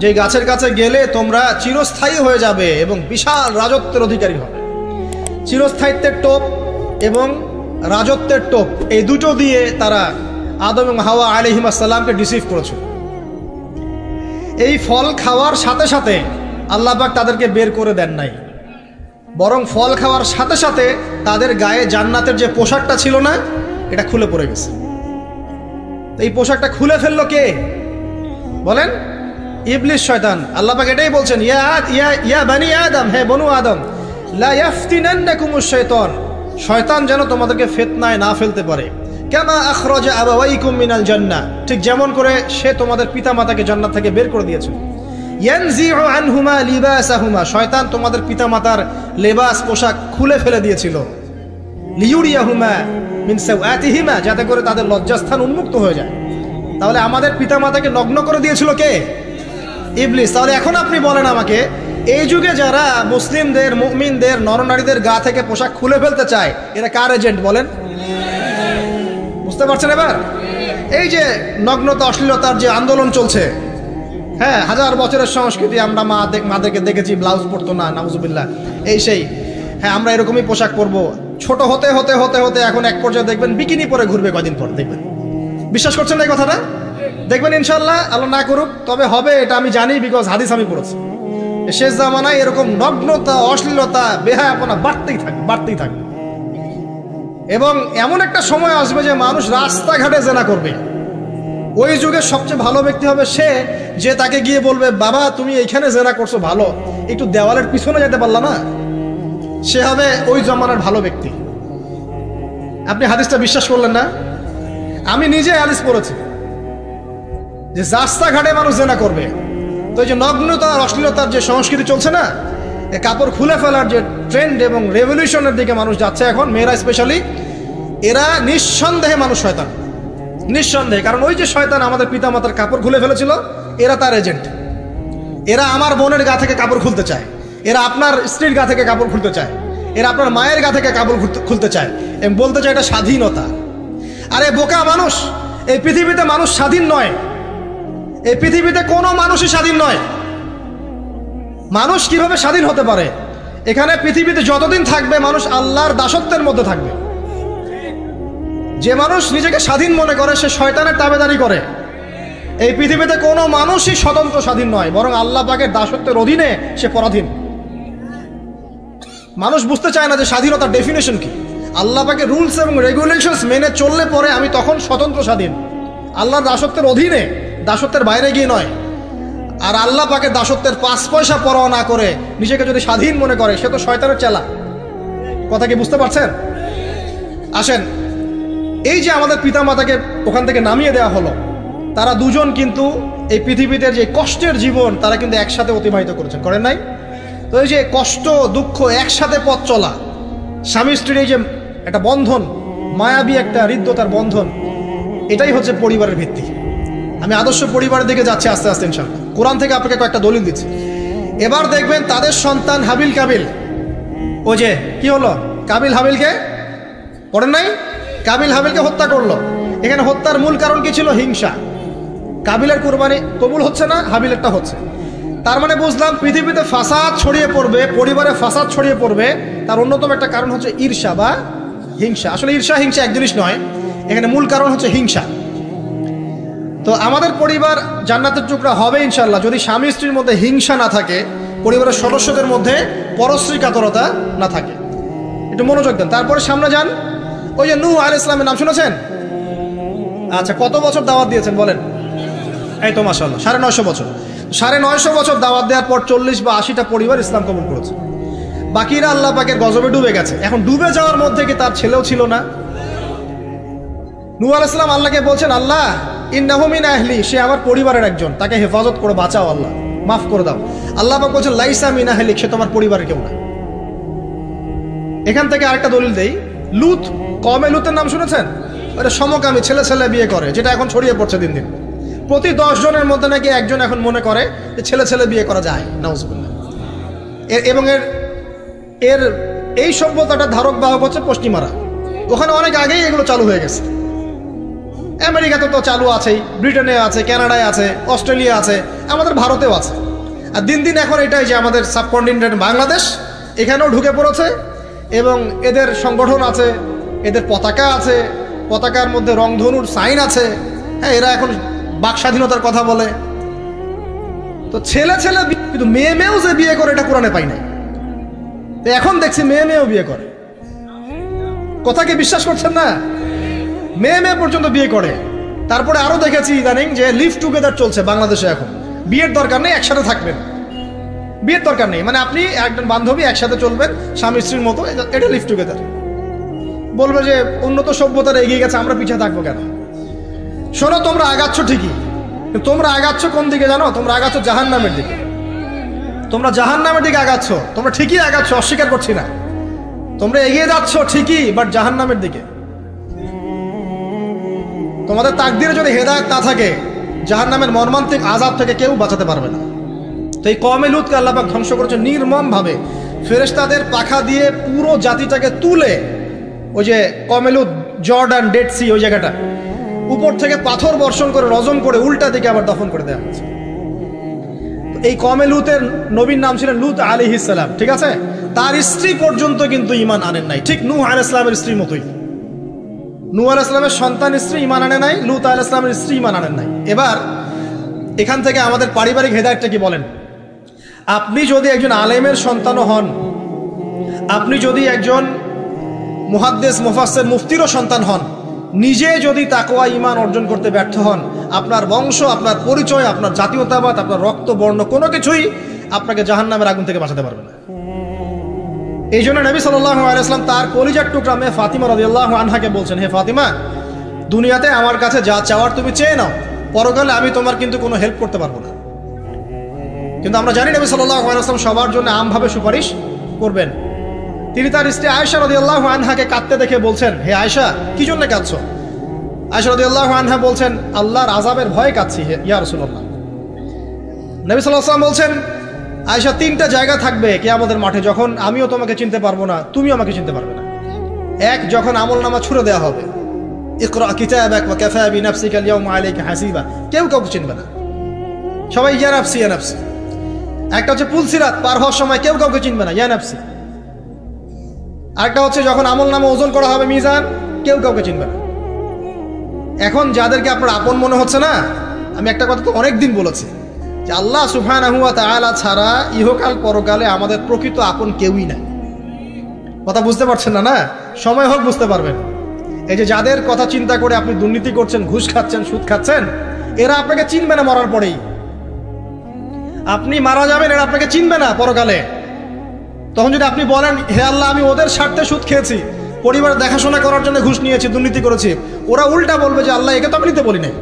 যে গাছের কাছে গেলে তোমরা চিরস্থায়ী হয়ে যাবে এবং বিশাল রাজত্বের অধিকারী হবে। চিরস্থায়িত্বের টোপ এবং রাজত্বের টোপ, এই দুটো দিয়ে তারা আদম এবং হাওয়া আলাইহিমুস সালামকে ডিসিভ করেছিল। এই ফল খাওয়ার সাথে সাথে আল্লাহ পাক তাদেরকে বের করে দেন নাই, বরং ফল খাওয়ার সাথে সাথে তাদের গায়ে জান্নাতের যে পোশাকটা ছিল না এটা খুলে পড়ে গেছে। এই পোশাকটা খুলে ফেললো কে বলেন? ইবলিস, শয়তান। আল্লাহ পাক এটাই বলছেন, ইয়া বানি আদম, হে বনু আদম, লা ইয়াফতিনান্নাকুমুশ শাইতান, শয়তান যেন তোমাদেরকে ফিতনায় না ফেলতে পারে। কামা আখরাজা আবাওয়াইকুম মিনাল জান্নাহ, ঠিক যেমন করে সে তোমাদের পিতামাতাকে জান্নাত থেকে বের করে দিয়েছিল। ইয়ানজিউ আনহুমা লিবাসাহুমা, শয়তান তোমাদের পিতামাতার লেবাস, পোশাক খুলে ফেলে দিয়েছিল। লিউরিয়াহুমা মিন সাওআতিহিমা, যাতে করে তাদের লজ্জাস্থান উন্মুক্ত হয়ে যায়। তাহলে আমাদের পিতামাতাকে নগ্ন করে দিয়েছিল কে? ইবলিস। তাহলে এখন আপনি বলেন আমাকে, এই যুগে যারা মুসলিমদের, মুমিনদের, নরনারীদের গা থেকে পোশাক খুলে ফেলতে চায় এরা কার এজেন্ট বলেন? বুঝতে পারছেন এবার? এই যে নগ্নতা অশ্লীলতার যে আন্দোলন চলছে, হ্যাঁ, হাজার বছরের সংস্কৃতি, আমরা মাদেরকে দেখেছি ব্লাউজ পরতো না, নাউজুবিল্লাহ, এই সেই, হ্যাঁ আমরা এরকমই পোশাক পরবো। ছোট হতে হতে হতে হতে এখন এক পর্যায়ে দেখবেন বিকিনি পরে ঘুরবে কয়দিন পর, দেখবেন। বিশ্বাস করছেন না এই কথাটা? দেখবেন ইনশাল্লাহ, আল্লাহ না করুক, তবে হবে, এটা আমি জানি, বিকজ হাদিস আমি পড়েছি। শেষ জামানায় এরকম নগ্নতা, অশ্লীলতা, বেহায়াপনা বাড়তেই থাকবে। এবং এমন একটা সময় আসবে যে মানুষ রাস্তাঘাটে জেনা করবে। ওই যুগের সবচেয়ে ভালো ব্যক্তি হবে সে, যে তাকে গিয়ে বলবে, বাবা তুমি এইখানে জেনা করছো, ভালো, একটু দেওয়ালের পিছনে যেতে পারলা না? সে হবে ওই জমানার ভালো ব্যক্তি। আপনি হাদিসটা বিশ্বাস করলেন না? আমি নিজে হাদিস পড়েছি যে রাস্তাঘাটে মানুষ জেনা করবে। তো এই যে নগ্নতা আর অশ্লীলতার যে সংস্কৃতি চলছে না, কাপড় খুলে ফেলার যে ট্রেন্ড এবং রেভলিউশনের দিকে মানুষ যাচ্ছে এখন, মেয়েরা স্পেশালি, এরা নিঃসন্দেহে মানুষ শয়তান, নিঃসন্দেহে। কারণ ওই যে শয়তান আমাদের পিতামাতার কাপড় খুলে ফেলেছিল, এরা তার এজেন্ট। এরা আমার বোনের গা থেকে কাপড় খুলতে চায়, এরা আপনার স্ত্রীর গা থেকে কাপড় খুলতে চায়, এরা আপনার মায়ের গা থেকে কাপড় খুলতে চায় এবং বলতে চায় এটা স্বাধীনতা। আরে বোকা মানুষ, এই পৃথিবীতে মানুষ স্বাধীন নয়, এই পৃথিবীতে কোনো মানুষই স্বাধীন নয়। মানুষ কিভাবে স্বাধীন হতে পারে? এখানে পৃথিবীতে যতদিন থাকবে মানুষ আল্লাহর দাসত্বের মধ্যে থাকবে। যে মানুষ নিজেকে স্বাধীন মনে করে সে শয়তানের তাবেদারি করে। এই পৃথিবীতে কোনো মানুষই স্বতন্ত্র স্বাধীন নয়, বরং আল্লাহ পাকের দাসত্বের অধীনে সে পরাধীন। মানুষ বুঝতে চায় না যে স্বাধীনতার ডেফিনেশন কি। আল্লাহ পাকের রুলস এবং রেগুলেশনস মেনে চললে পরে আমি তখন স্বতন্ত্র স্বাধীন, আল্লাহর দাসত্বের অধীনে, দাসত্বের বাইরে গিয়ে নয়। আর আল্লাহ পাকের দাসত্বের 5 পয়সা পরোয়া না করে নিজেকে যদি স্বাধীন মনে করে, সে তো শয়তানের চেলা। কথা কি বুঝতে পারছেন? আসেন, এই যে আমাদের পিতামাতাকে ওখান থেকে নামিয়ে দেওয়া হলো, তারা দুজন কিন্তু এই পৃথিবীতে যে কষ্টের জীবন তারা কিন্তু একসাথে অতিবাহিত করেছেন, করেন নাই? তো এই যে কষ্ট দুঃখ একসাথে পথ চলা, স্বামী স্ত্রীর এই যে একটা বন্ধন, মায়াবী একটা হৃদ্যতার বন্ধন, এটাই হচ্ছে পরিবারের ভিত্তি। আমি আদর্শ পরিবারের দিকে যাচ্ছি আস্তে আস্তে ইনশাআল্লাহ। কোরআন থেকে আপনাকে কয়েকটা দলিল দিচ্ছি। এবার দেখবেন তাদের সন্তান হাবিল কাবিল, ও যে কি হলো, কাবিল হাবিলকে, পড়েন নাই? কাবিল হাবিলকে হত্যা করলো। এখানে হত্যার মূল কারণ কি ছিল? হিংসা। কাবিলের কুরবানি কবুল হচ্ছে না, হাবিলেরটা হচ্ছে। তার মানে বুঝলাম পৃথিবীতে ফাসাদ ছড়িয়ে পড়বে, পরিবারে ফাসাদ ছড়িয়ে পড়বে, তার অন্যতম একটা কারণ হচ্ছে ঈর্ষা বা হিংসা। আসলে ঈর্ষা হিংসা এক জিনিস নয়, এখানে মূল কারণ হচ্ছে হিংসা। তো আমাদের পরিবার জান্নাতের টুকরা হবে ইনশাল্লাহ যদি স্বামী স্ত্রীর মধ্যে হিংসা না থাকে, পরিবারের সদস্যদের মধ্যে পরশ্রী কাতরতা না থাকে। একটু মনোযোগ দেন। তারপরে সামনে যান। ওই যে নূহ আলাইহিস সালামের নাম শুনেছেন? আচ্ছা, কত বছর দাওয়াত দিয়েছেন বলেন? এই তো মাশাআল্লাহ 950 বছর। 950 বছর দাওয়াত দেওয়ার পর 40 বা 80টা পরিবার ইসলাম কবুল করেছে। বাকিরা আল্লাহ পাকের গজবে ডুবে গেছে। এখন ডুবে যাওয়ার মধ্যে কি তার ছেলেও ছিল না? নূহ আলাইহিস সালাম আল্লাহকে বলছেন, আল্লাহ ইন্নাহু মিন আহলি, সে আমার পরিবারের একজন, তাকে হেফাজত করে বাঁচাও, আল্লাহ মাফ করে দাও। আল্লাহ পাক বলছেন লাইসা মিন আহলি, সে তোমার পরিবারের কেউ না। এখান থেকে আরেকটা দলিল দেই। লুত, কওমে লুতের নাম শুনেছেন? ওটা সমকামী, ছেলে ছেলে বিয়ে করে, যেটা এখন ছড়িয়ে পড়ছে দিন দিন। প্রতি 10 জনের মধ্যে নাকি একজন এখন মনে করে যে ছেলে ছেলে বিয়ে করা যায়, নাউজুবিল্লাহ। এবং এর এই সভ্যতাটা ধারক বাহক হচ্ছে পশ্চিমারা। ওখানে অনেক আগেই এগুলো চালু হয়ে গেছে। আমেরিকাতে তো চালু আছেই, ব্রিটেনে আছে, কানাডায় আছে, অস্ট্রেলিয়া আছে, আমাদের ভারতেও আছে। আর দিন দিন এখন এটাই যে আমাদের সাবকন্টিনেন্ট বাংলাদেশ, এখানেও ঢুকে পড়েছে। এবং এদের সংগঠন আছে, এদের পতাকা আছে, পতাকার মধ্যে রংধনুর সাইন আছে। হ্যাঁ, এরা এখন বাক স্বাধীনতার কথা বলে। তো ছেলে ছেলে, কিন্তু মেয়ে মেয়েও যে বিয়ে করে এটা কোরআনে পাই নাই। তো এখন দেখছি মেয়ে মেয়েও বিয়ে করে। কথা কি বিশ্বাস করছেন না? মেয়ে মেয়ে পর্যন্ত বিয়ে করে। তারপরে আরো দেখেছি ইদানিং যে লিভ টুগেদার চলছে বাংলাদেশে। এখন বিয়ের দরকার নেই, একসাথে থাকবেন, বিয়ের দরকার নেই, মানে আপনি একজন বান্ধবী একসাথে চলবেন স্বামী স্ত্রীর মতো, এটা লিভ টুগেদার। বলবে যে উন্নত সভ্যতার এগিয়ে গেছে, আমরা পিছিয়ে থাকবো কেন? শোনো, তোমরা আগাচ্ছ ঠিকই, তোমরা আগাচ্ছ কোন দিকে জানো? তোমরা আগাচ্ছ জাহান্নামের দিকে। তোমরা জাহান্নামের দিকে আগাচ্ছ, তোমরা ঠিকই আগাচ্ছ, অস্বীকার করছি না। তোমরা এগিয়ে যাচ্ছ ঠিকই, বাট জাহান্নামের দিকে। তোমাদের তাকদিরে যদি হেদায়েত না থাকে, জাহান্নামের মর্মান্তিক আযাব থেকে কেউ বাঁচাতে পারবে না। তো এই কওমে লূতকে আল্লাহ পাক ধ্বংস করেছে নির্মম ভাবে। ফেরেশতাদের পাখা দিয়ে পুরো জাতিটাকে তুলে, ওই যে কওমে লূত জর্ডান, ডেড সি, ওই জায়গাটা উপর থেকে পাথর বর্ষণ করে রজম করে উল্টা দিকে আবার দফন করে দেওয়া হয়েছে। এই কমে লুতের নবীর নাম ছিলেন লুত আলাইহিস সালাম, ঠিক আছে? তার স্ত্রী পর্যন্ত কিন্তু ঈমান আনেন নাই, ঠিক নূহ আলাইহিস সালামের স্ত্রীর মতোই। নূহ আলাইহিস সালামের সন্তান স্ত্রী ঈমান আনে নাই, লুত আলাইহিস সালামের স্ত্রী ঈমান আনেন নাই। এবার এখান থেকে আমাদের পারিবারিক হেদায়েতটা কি বলেন? আপনি যদি একজন আলেমের সন্তানও হন, আপনি যদি একজন মুহাদ্দিস, মুফাসসির, মুফতিরও সন্তান হন, নিজে যদি তাকওয়া ঈমান অর্জন করতে ব্যর্থ হন, আপনার বংশ, আপনার পরিচয়, আপনার জাতীয়তাবাদ, আপনার রক্ত, বর্ণ কোনো কিছুই আপনাকে জাহান্নামের আগুন থেকে বাঁচাতে পারবে না। এই জন্য নবী সাল্লাল্লাহু আলাইহি ওয়াসাল্লাম তার কলিজার টুকরা মেয়ে ফাতিমা রাদিয়াল্লাহু আনহাকে বলছেন, হে ফাতিমা, দুনিয়াতে আমার কাছে যা চাওয়ার তুমি চেয়ে নাও, পরকালে আমি তোমার কিন্তু কোনো হেল্প করতে পারবো না। কিন্তু আমরা জানি নবী সাল্লাল্লাহু আলাইহি ওয়াসাল্লাম সবার জন্য আমভাবে সুপারিশ করবেন। তিনি তার স্ত্রী আয়েশা রাদিয়াল্লাহু আনহাকে কাঁদতে দেখে বলছেন, হে আয়েশা, কি জন্য কাঁদছো? আয়েশা রাদিয়াল্লাহু আনহা বলছেন, আল্লাহর আযাবের ভয়ে কাঁদছি ইয়া রাসূলুল্লাহ। নবী সাল্লাল্লাহু আলাইহি ওয়াসাল্লাম বলছেন, আয়েশা, তিনটা জায়গা থাকবে কিয়ামতের মাঠে যখন আমিও তোমাকে চিনতে পারবো না, তুমিও আমাকে চিনতে পারবে না। এক, যখন আমলনামা ছুড়ে দেওয়া হবে, ইকরা কিতাবাক ওয়া কাফা বিনাফসিকা আল-ইয়াওমা আলাইকা হাসিবা, কেউ কাউকে চিনবে না, সবাই ইয়া নাফসি ইয়া নাফসি। একটা হচ্ছে পুলসিরাত পার হওয়ার সময় কেউ কাউকে চিনবে না, ইয়া নাফসি। আরেকটা হচ্ছে যখন আমলনামা ওজন করা হবে মিজান, কেউ কাউকে চিনবে না। এখন যাদেরকে আপনার আপন মনে হচ্ছে না, আমি একটা কথা তো অনেক দিন বলেছি যে আল্লাহ সুবহানাহু ওয়া তাআলা ছাড়া ইহকাল পরকালে আমাদের প্রকৃত আপন কেউই নাই। কথা বুঝতে পারছেন না? না, সময় হোক বুঝতে পারবেন। এই যে যাদের কথা চিন্তা করে আপনি দুর্নীতি করছেন, ঘুষ খাচ্ছেন, সুদ খাচ্ছেন, এরা আপনাকে চিনবে না মরার পরেই। আপনি মারা যাবেন, এরা আপনাকে চিনবে না পরকালে। তখন যদি আপনি বলেন, হে আল্লাহ, আমি ওদের স্বার্থে সুদ খেয়েছি, পরিবার দেখাশোনা করার জন্য ঘুষ নিয়েছি, দুর্নীতি করেছি, ওরা উল্টা বলবে যে আল্লাহ, একে তো আমি নিতে বলি নাই,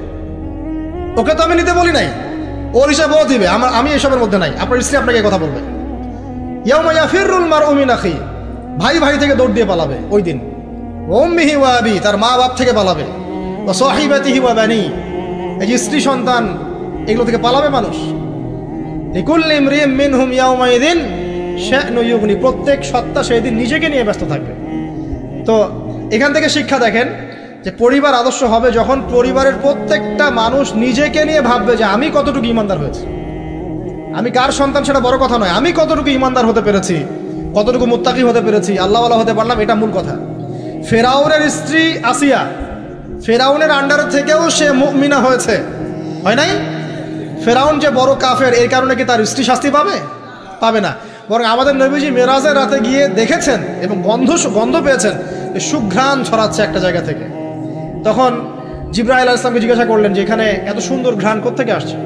ওকে তো আমি নিতে বলি নাই, ওর হিসাব ও দিবে, আমি এসবের মধ্যে নাই। আপনার স্ত্রী আপনাকে কথা বলবে, ইয়াউমা ইয়াফিরুল মারউ মিন আখি, ভাই ভাই থেকে দৌড় দিয়ে পালাবে ওই দিন। উম্মিহি ওয়া আবি, তার মা বাপ থেকে পালাবে। ওয়া সাহিবাতিহি ওয়া বানি, এই যে স্ত্রী সন্তান, এগুলো থেকে পালাবে মানুষ। লিকুল্লি ইমরিইন মিনহুম ইয়াউমাইযিন শা'নু ইউগনি, প্রত্যেক সত্তা সেই দিন নিজেকে নিয়ে ব্যস্ত থাকবে। তো এখান থেকে শিক্ষা দেখেন যে পরিবার আদর্শ হবে যখন পরিবারের প্রত্যেকটা মানুষ নিজেকে নিয়ে ভাববে যে আমি কতটুকু ইমানদার হয়েছি। আমি কার সন্তান সেটা বড় কথা নয়, আমি কতটুকু ইমানদার হতে পেরেছি, কতটুকু মুত্তাকি হতে পেরেছি, আল্লাহওয়ালা হতে পারলাম, এটা মূল কথা। ফেরাউনের স্ত্রী আসিয়া, ফেরাউনের আন্ডারে থেকেও সে মুমিনা হয়েছে, হয় নাই? ফেরাউন যে বড় কাফের, এই কারণে কি তার স্ত্রী শাস্তি পাবে? পাবে না। বরং আমাদের নবীজি মেরাজের রাতে গিয়ে দেখেছেন এবং গন্ধ পেয়েছেন, সুঘ্রাণ ছড়াচ্ছে একটা জায়গা থেকে। তখন জিবরাইল আলাইহিস সালামকে জিজ্ঞাসা করলেন যে এখানে এত সুন্দর ঘ্রাণ কোত্থেকে আসছে?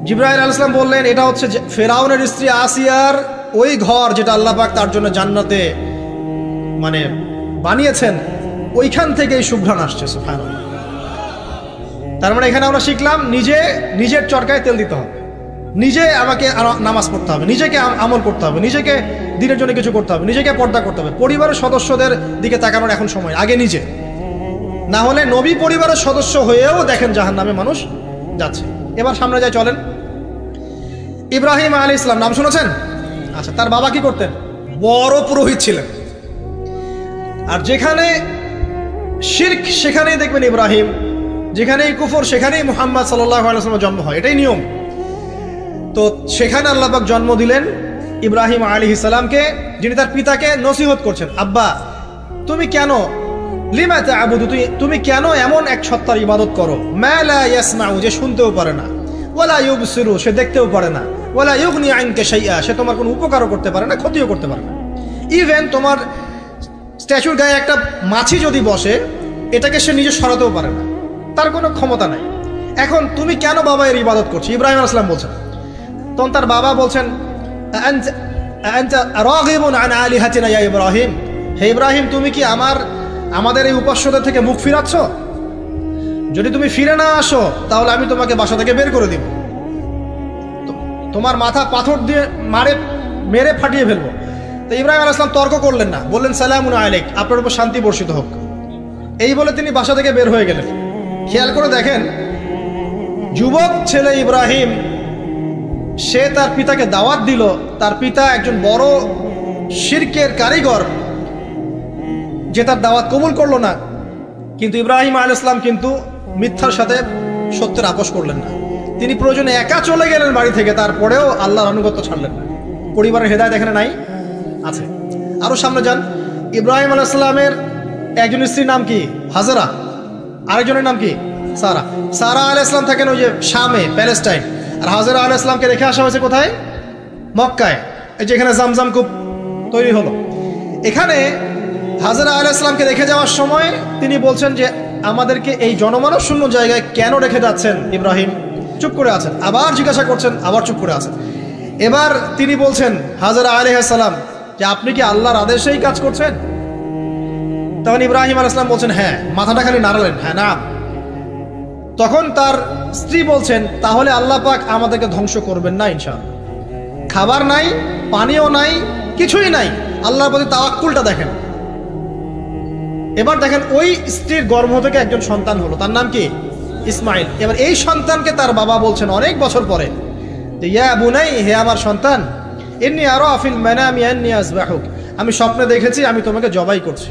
জিবরাইল আলাইহিস সালাম বললেন, এটা হচ্ছে ফেরাউনের স্ত্রী আসিয়ার ওই ঘর যেটা আল্লাহ পাক তার জন্য জান্নাতে মানে বানিয়েছেন, ওইখান থেকে এই সুঘ্রাণ আসছে। সুবহানাল্লাহ। তার মানে এখানে আমরা শিখলাম নিজের চরকায় তেল দিতে হবে, নিজে আমাকে নামাজ পড়তে হবে, নিজেকে আমল করতে হবে, নিজেকে দিনের জন্য কিছু করতে হবে, নিজেকে পর্দা করতে হবে। পরিবারের সদস্যদের দিকে তাকানোর এখন সময়, আগে নিজে। না হলে নবী পরিবারের সদস্য হয়েও দেখেন জাহান্নামে মানুষ যাচ্ছে। এবার সামনে যাই, চলেন। ইব্রাহিম আলাইহিস সালাম নাম শুনেছেন? আচ্ছা, তার বাবা কি করতেন? বড় পুরোহিত ছিলেন। আর যেখানে শিরক সেখানেই দেখবেন ইব্রাহিম, যেখানেই কুফর সেখানেই মুহাম্মদ সাল্লাল্লাহু আলাইহি ওয়াসাল্লামের জন্ম হয়, এটাই নিয়ম। তো সেখানে আল্লাহ পাক জন্ম দিলেন ইব্রাহিম আলাইহিস সালামকে, যিনি তার পিতাকে নসিহত করছেন, আব্বা তুমি কেন লিমা তা'বুদু, তুমি কেন এমন এক সত্তার ইবাদত করো, মা লা ইয়াসমাউ, যে শুনতেও পারে না, ওয়ালা ইউবসিরু, সে দেখতেও পারে না, ওয়ালা ইউগনি আনকা শাইআ, সে তোমার কোনো উপকারও করতে পারে না, ক্ষতিও করতে পারে না। ইভেন তোমার স্ট্যাচুর গায়ে একটা মাছি যদি বসে, এটাকে সে নিজে সরাতেও পারে না, তার কোনো ক্ষমতা নাই। এখন তুমি কেন বাবা এর ইবাদত করছো? ইব্রাহিম আলাইহিস সালাম বলছেন। তখন তার বাবা বলছেন, আনতা রাগিবুন আন আলিহাতিনা ইয়া ইব্রাহিম, হে ইব্রাহিম, তুমি কি আমাদের এই উপাস্যদের থেকে মুখ ফিরাচ্ছ? যদি তুমি ফিরে না আসো তাহলে আমি তোমাকে বাসা থেকে বের করে দিব, তোমার মাথা পাথর দিয়ে মেরে ফাটিয়ে ফেলবো। তো ইব্রাহিম আলাইহিস সালাম তর্ক করলেন না, বললেন সালামুন আলাইক, আপনার উপর শান্তি বর্ষিত হোক। এই বলে তিনি বাসা থেকে বের হয়ে গেলেন। খেয়াল করে দেখেন, যুবক ছেলে ইব্রাহিম, সে তার পিতাকে দাওয়াত দিল, তার পিতা একজন বড় শিরকের কারিগর, যে তার দাওয়াত কবুল করলো না। কিন্তু ইব্রাহিম আলাইহিস সালাম কিন্তু মিথ্যার সাথে সত্যের আপোষ করলেন না। তিনি প্রয়োজনে একা চলে গেলেন বাড়ি থেকে, তারপরেও আল্লাহর আনুগত্য ছাড়লেন না। পরিবারের হেদায়েত এখানে নাই, আছে। আরো সামনে যান, ইব্রাহিম আলাইহিস সালামের একজন স্ত্রীর নাম কি? হাজেরা। আরেকজনের নাম কি? সারা। সারা আলাইহিস সালাম থাকেন ওই যে শামে, প্যালেস্টাইন। আর হাজেরা আলাইহিস সালামকে রেখে আসা হয়েছে কোথায়? মক্কায়, এই যেখানে জামজাম কূপ তৈরি হলো। এখানে হাজেরা আলাইহিস সালামকে রেখে যাওয়ার সময় তিনি বলছেন যে আমাদেরকে এই জনমানব শূন্য জায়গায় কেন রেখে যাচ্ছেন ইব্রাহিম? চুপ করে আছেন। আবার জিজ্ঞাসা করছেন, আবার চুপ করে আছেন। এবার তিনি বলছেন হাজেরা আলাইহিস সালাম যে আপনি কি আল্লাহর আদেশেই কাজ করছেন? তখন ইব্রাহিম আলাইহিস সালাম বলছেন হ্যাঁ। মাথাটা খালি নাড়ালেন, হ্যাঁ না। তখন তার স্ত্রী বলছেন তাহলে আল্লাহ পাক আমাদেরকে ধ্বংস করবেন না ইনশাআল্লাহ। খাবার নাই, পানিও নাই, কিছুই নাই, আল্লাহর প্রতি তাওয়াক্কুলটা দেখেন। এবার দেখেন ওই স্ত্রীর গর্ভ থেকে একজন সন্তান হলো, তার নাম কি? ইসমাইল। এবার এই সন্তানকে তার বাবা বলছেন অনেক বছর পরে যে ইয়া বুনাই, হে আমার সন্তান, ইন্নী আরা ফিল মানামি আন্নী আযবাহুক, আমি স্বপ্নে দেখেছি আমি তোমাকে জবাই করছি।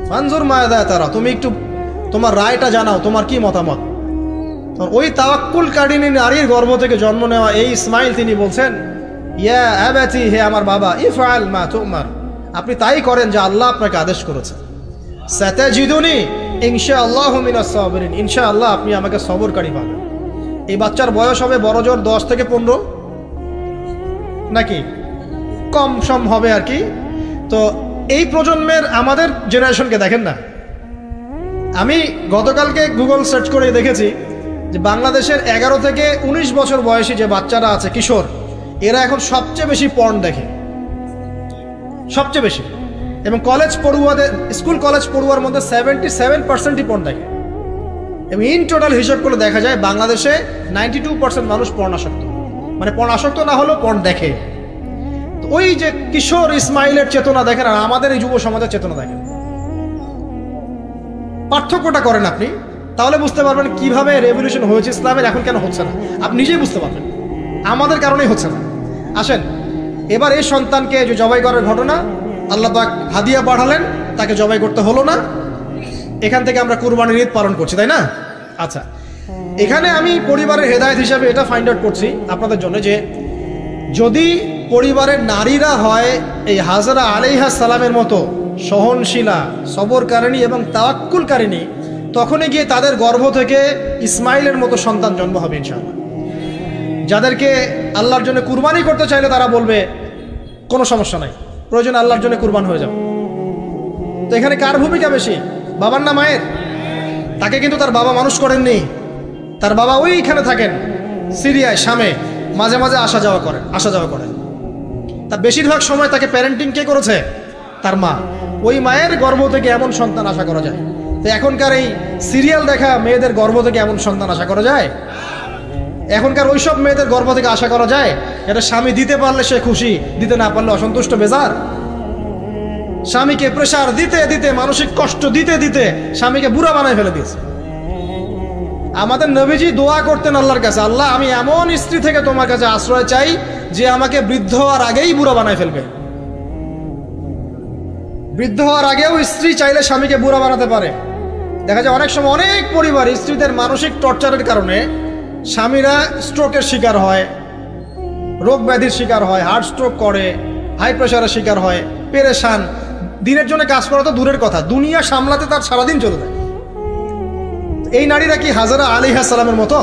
ফানজুর মাযা তারা, তুমি একটু তোমার রায়টা জানাও, তোমার কি মতামত। ওই তাওয়াক্কুলকারিনী নারীর গর্ভ থেকে জন্ম নেওয়া এই ইসমাইল তিনি বলছেন ইয়া আবাতি, হে আমার বাবা, ইফআল মা তুমার, আপনি তাই করেন যা আল্লাহ আপনাকে আদেশ করেছে। সাতাজিদুনি ইনশাআল্লাহু মিনাস সাবিরিন, ইনশাআল্লাহ আপনি আমাকে সবরকারী পাবেন। এই বাচ্চার বয়স হবে বড় জোর 10 থেকে 15, নাকি কম সম হবে আর কি। তো এই প্রজন্মের আমাদের জেনারেশনকে দেখেন না। আমি গতকালকে গুগল সার্চ করে দেখেছি যে বাংলাদেশের 11 থেকে 19 বছর বয়সী যে বাচ্চারা আছে, কিশোর, এরা এখন সবচেয়ে বেশি পর্ন দেখে, সবচেয়ে বেশি। এবং কলেজ পড়ুয়াদের, স্কুল কলেজ পড়ুয়ার মধ্যে 77%ই পর্ন দেখে। এবং ইন টোটাল হিসাব করে দেখা যায় বাংলাদেশে 92% মানুষ পর্ন আসক্ত, মানে পর্ন আসক্ত না হলেও পর্ন দেখে। তো ওই যে কিশোর ইসমাইলের চেতনা দেখেন আর আমাদের এই যুব সমাজের চেতনা দেখেন, পার্থক্যটা করেন আপনি, তাহলে বুঝতে পারবেন কিভাবে রেভলিউশন হয়েছে ইসলামের, এখন কেন হচ্ছে না আপনি নিজেই বুঝতে পারবেন। আমাদের কারণেই হচ্ছে না। আসেন এবার এই সন্তানকে যে জবাই করার ঘটনা, আল্লাহ পাক হাদিয়া পাঠালেন, তাকে জবাই করতে হলো না। এখান থেকে আমরা কুরবানির ঈদ পালন করছি, তাই না? আচ্ছা, এখানে আমি পরিবারের হেদায়েত হিসাবে এটা ফাইন্ড আউট করছি আপনাদের জন্য যে যদি পরিবারের নারীরা হয় এই হাজেরা আলাইহিস সালামের মতো সহনশীলা, সবরকারিণী এবং তাওয়াক্কুলকারিণী, তখনই গিয়ে তাদের গর্ভ থেকে ইসমাইলের মতো সন্তান জন্ম হবে ইনশাআল্লাহ। যাদেরকে আল্লাহর জন্য কুরবানি করতে চাইলে তারা বলবে কোনো সমস্যা নাই, প্রয়োজন আল্লাহর জন্য কুরবান হয়ে যাও। তো এখানে কার ভূমিকা বেশি, বাবার না মায়ের? তাকে কিন্তু তার বাবা মানুষ করেননি, তার বাবা ওইখানে থাকেন সিরিয়ায়, শামে, মাঝে মাঝে আসা যাওয়া করেন। তার বেশিরভাগ সময় তাকে প্যারেন্টিং কে করেছে? তার মা। ওই মায়ের গর্ভ থেকে এমন সন্তান আশা করা যায়? তো এখনকার এই সিরিয়াল দেখা মেয়েদের গর্ভ থেকে এমন সন্তান আশা করা যায়? এখনকার ওইসব মেয়েদের গর্ভ থেকে আশা করা যায় এটা স্বামী দিতে পারলে সে খুশি, দিতে না পারলে অসন্তুষ্ট, বেজার। স্বামীকে প্রেসার দিতে দিতে, মানসিক কষ্ট দিতে দিতে স্বামীকে বুড়া বানায় ফেলে দিয়েছে। আমাদের নবীজি দোয়া করতেন আল্লাহর কাছে, আল্লাহ আমি এমন স্ত্রী থেকে তোমার কাছে আশ্রয় চাই যে আমাকে বৃদ্ধ হওয়ার আগেই বুড়া বানায় ফেলবে। বৃদ্ধ হওয়ার আগেও স্ত্রী চাইলে স্বামীকে বুড়া বানাতে পারে। দেখা যায় অনেক সময় অনেক পরিবার স্ত্রীদের মানসিক টর্চারের কারণে স্বামীরা স্ট্রোকের শিকার হয়, রোগ ব্যাধির শিকার হয়, হার্ট স্ট্রোক করে, হাই প্রেশারের শিকার হয়, পেরেশান। দিনের জন্য কাজ করা তো দূরের কথা, দুনিয়া সামলাতে তার সারাদিন চলে যায়। এই নারীরা কি হাজেরা আলাইহিস সালামের মতো?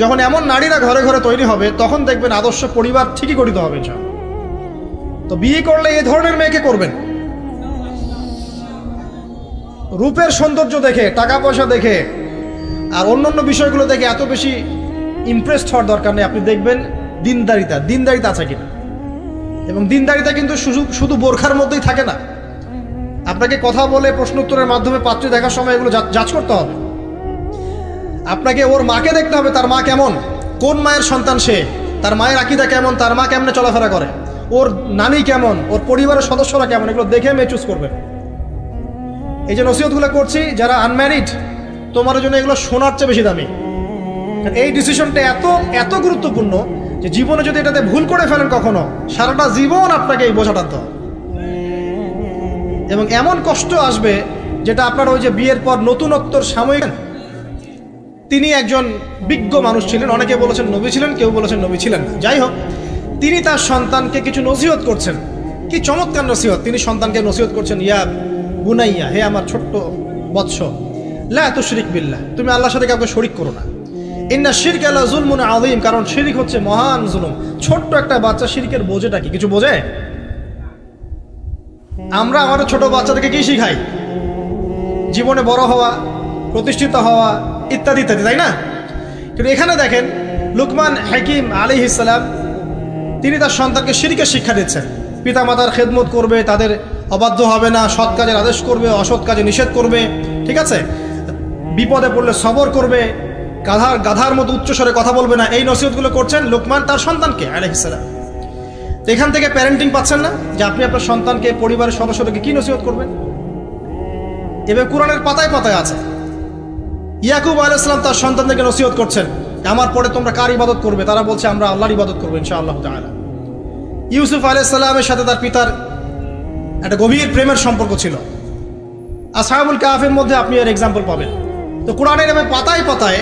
যখন এমন নারীরা ঘরে ঘরে তৈরি হবে তখন দেখবেন আদর্শ পরিবার ঠিকই গঠিত হবে ইনশাআল্লাহ। তো বিয়ে করলে এই ধরনের মেয়েকে করবেন। রূপের সৌন্দর্য দেখে, টাকা পয়সা দেখে আর অন্যান্য বিষয়গুলো দেখে এত বেশি ইমপ্রেসড হওয়ার দরকার নেই। আপনি দেখবেন দিনদারিতা আছে কিনা। এবং দিনদারিতা কিন্তু শুধু বোরখার মধ্যেই থাকে না। আপনাকে কথা বলে প্রশ্ন উত্তরের মাধ্যমে পাত্রী দেখার সময় এগুলো যাচ করতে হবে। আপনাকে ওর মাকে দেখতে হবে, তার মা কেমন, কোন মায়ের সন্তান সে, তার মায়ের আকীদা কেমন, তার মা কেমনে চলাফেরা করে, ওর নানি কেমন, ওর পরিবারের সদস্যরা কেমন, এগুলো দেখে মেয়ে চুজ করবেন। এই যে নসিহতগুলো করছি, যারা আনম্যারিড, তোমার জন্য এগুলো শোনার চেয়ে বেশি দামি। এই ডিসিশনটা এত গুরুত্বপূর্ণ যে জীবনে যদি এটাতে ভুল করে ফেলেন কখনো, সারাটা জীবন আপনাকে এই বোঝা টানতে হবে। এবং এমন কষ্ট আসবে যেটা আপনার ওই যে বিয়ের পর নতুনত্বর সাময়িক। তিনি একজন বিজ্ঞ মানুষ ছিলেন, অনেকে বলেছেন নবী ছিলেন, কেউ বলেছেন নবী ছিলেন না। যাই হোক, তিনি তার সন্তানকে কিছু নসিহত করছেন। কি চমৎকার নসিহত! তিনি সন্তানকে নসিহত করছেন, ইয়া বুনাইয়া, হে আমার ছোট্ট বৎস, লা তুশরিক বিল্লাহ, তুমি আল্লাহর সাথে কাউকে শরিক করো না। ইন্না শিরকা লা যুলমুন আযীম, কারণ শিরক হচ্ছে মহান জুলুম। ছোট্ট একটা বাচ্চা শিরকের বোঝেটা কি কিছু বোঝে? আমরা আমাদের ছোট বাচ্চাদেরকে কি শিখাই? জীবনে বড় হওয়া, প্রতিষ্ঠিত হওয়া, ইত্যাদি ইত্যাদি, তাই না? কিন্তু এখানে দেখেন লুকমান হাকিম আলাইহিস সালাম, তিনি তার সন্তানকে শিরকের শিক্ষা দিচ্ছেন। পিতামাতার খেদমত করবে, তাদের অবাধ্য হবে না, সৎ কাজের আদেশ করবে, অসৎ কাজে নিষেধ করবে, ঠিক আছে? বিপদে পড়লে সবর করবে, গাধার মতো উচ্চস্বরে কথা বলবে না। এই নসিহতগুলো করছেন লুকমান তার সন্তানকে আলাইহিস সালাম। তো এখান থেকে প্যারেন্টিং পাচ্ছেন না, যে আপনি আপনার সন্তানকে, পরিবারের সদস্যদেরকে কি নসিহত করবেন? এবার কোরআনের পাতায় পাতায় আছে। ইয়াকুব আলাইহিস সালাম তার সন্তানদেরকে নসিহত করছেন, আমার পরে তোমরা কার ইবাদত করবে? তারা বলছে আমরা আল্লাহর ইবাদত করবো ইনশাআল্লাহ তাআলা। ইউসুফ আলাইহিস সালামের সাথে তার পিতার একটা গভীর প্রেমের সম্পর্ক ছিল। আসহাবুল কাহফের মধ্যে আপনি এর এক্সাম্পল পাবেন। তো কোরআনের এভাবে পাতায় পাতায়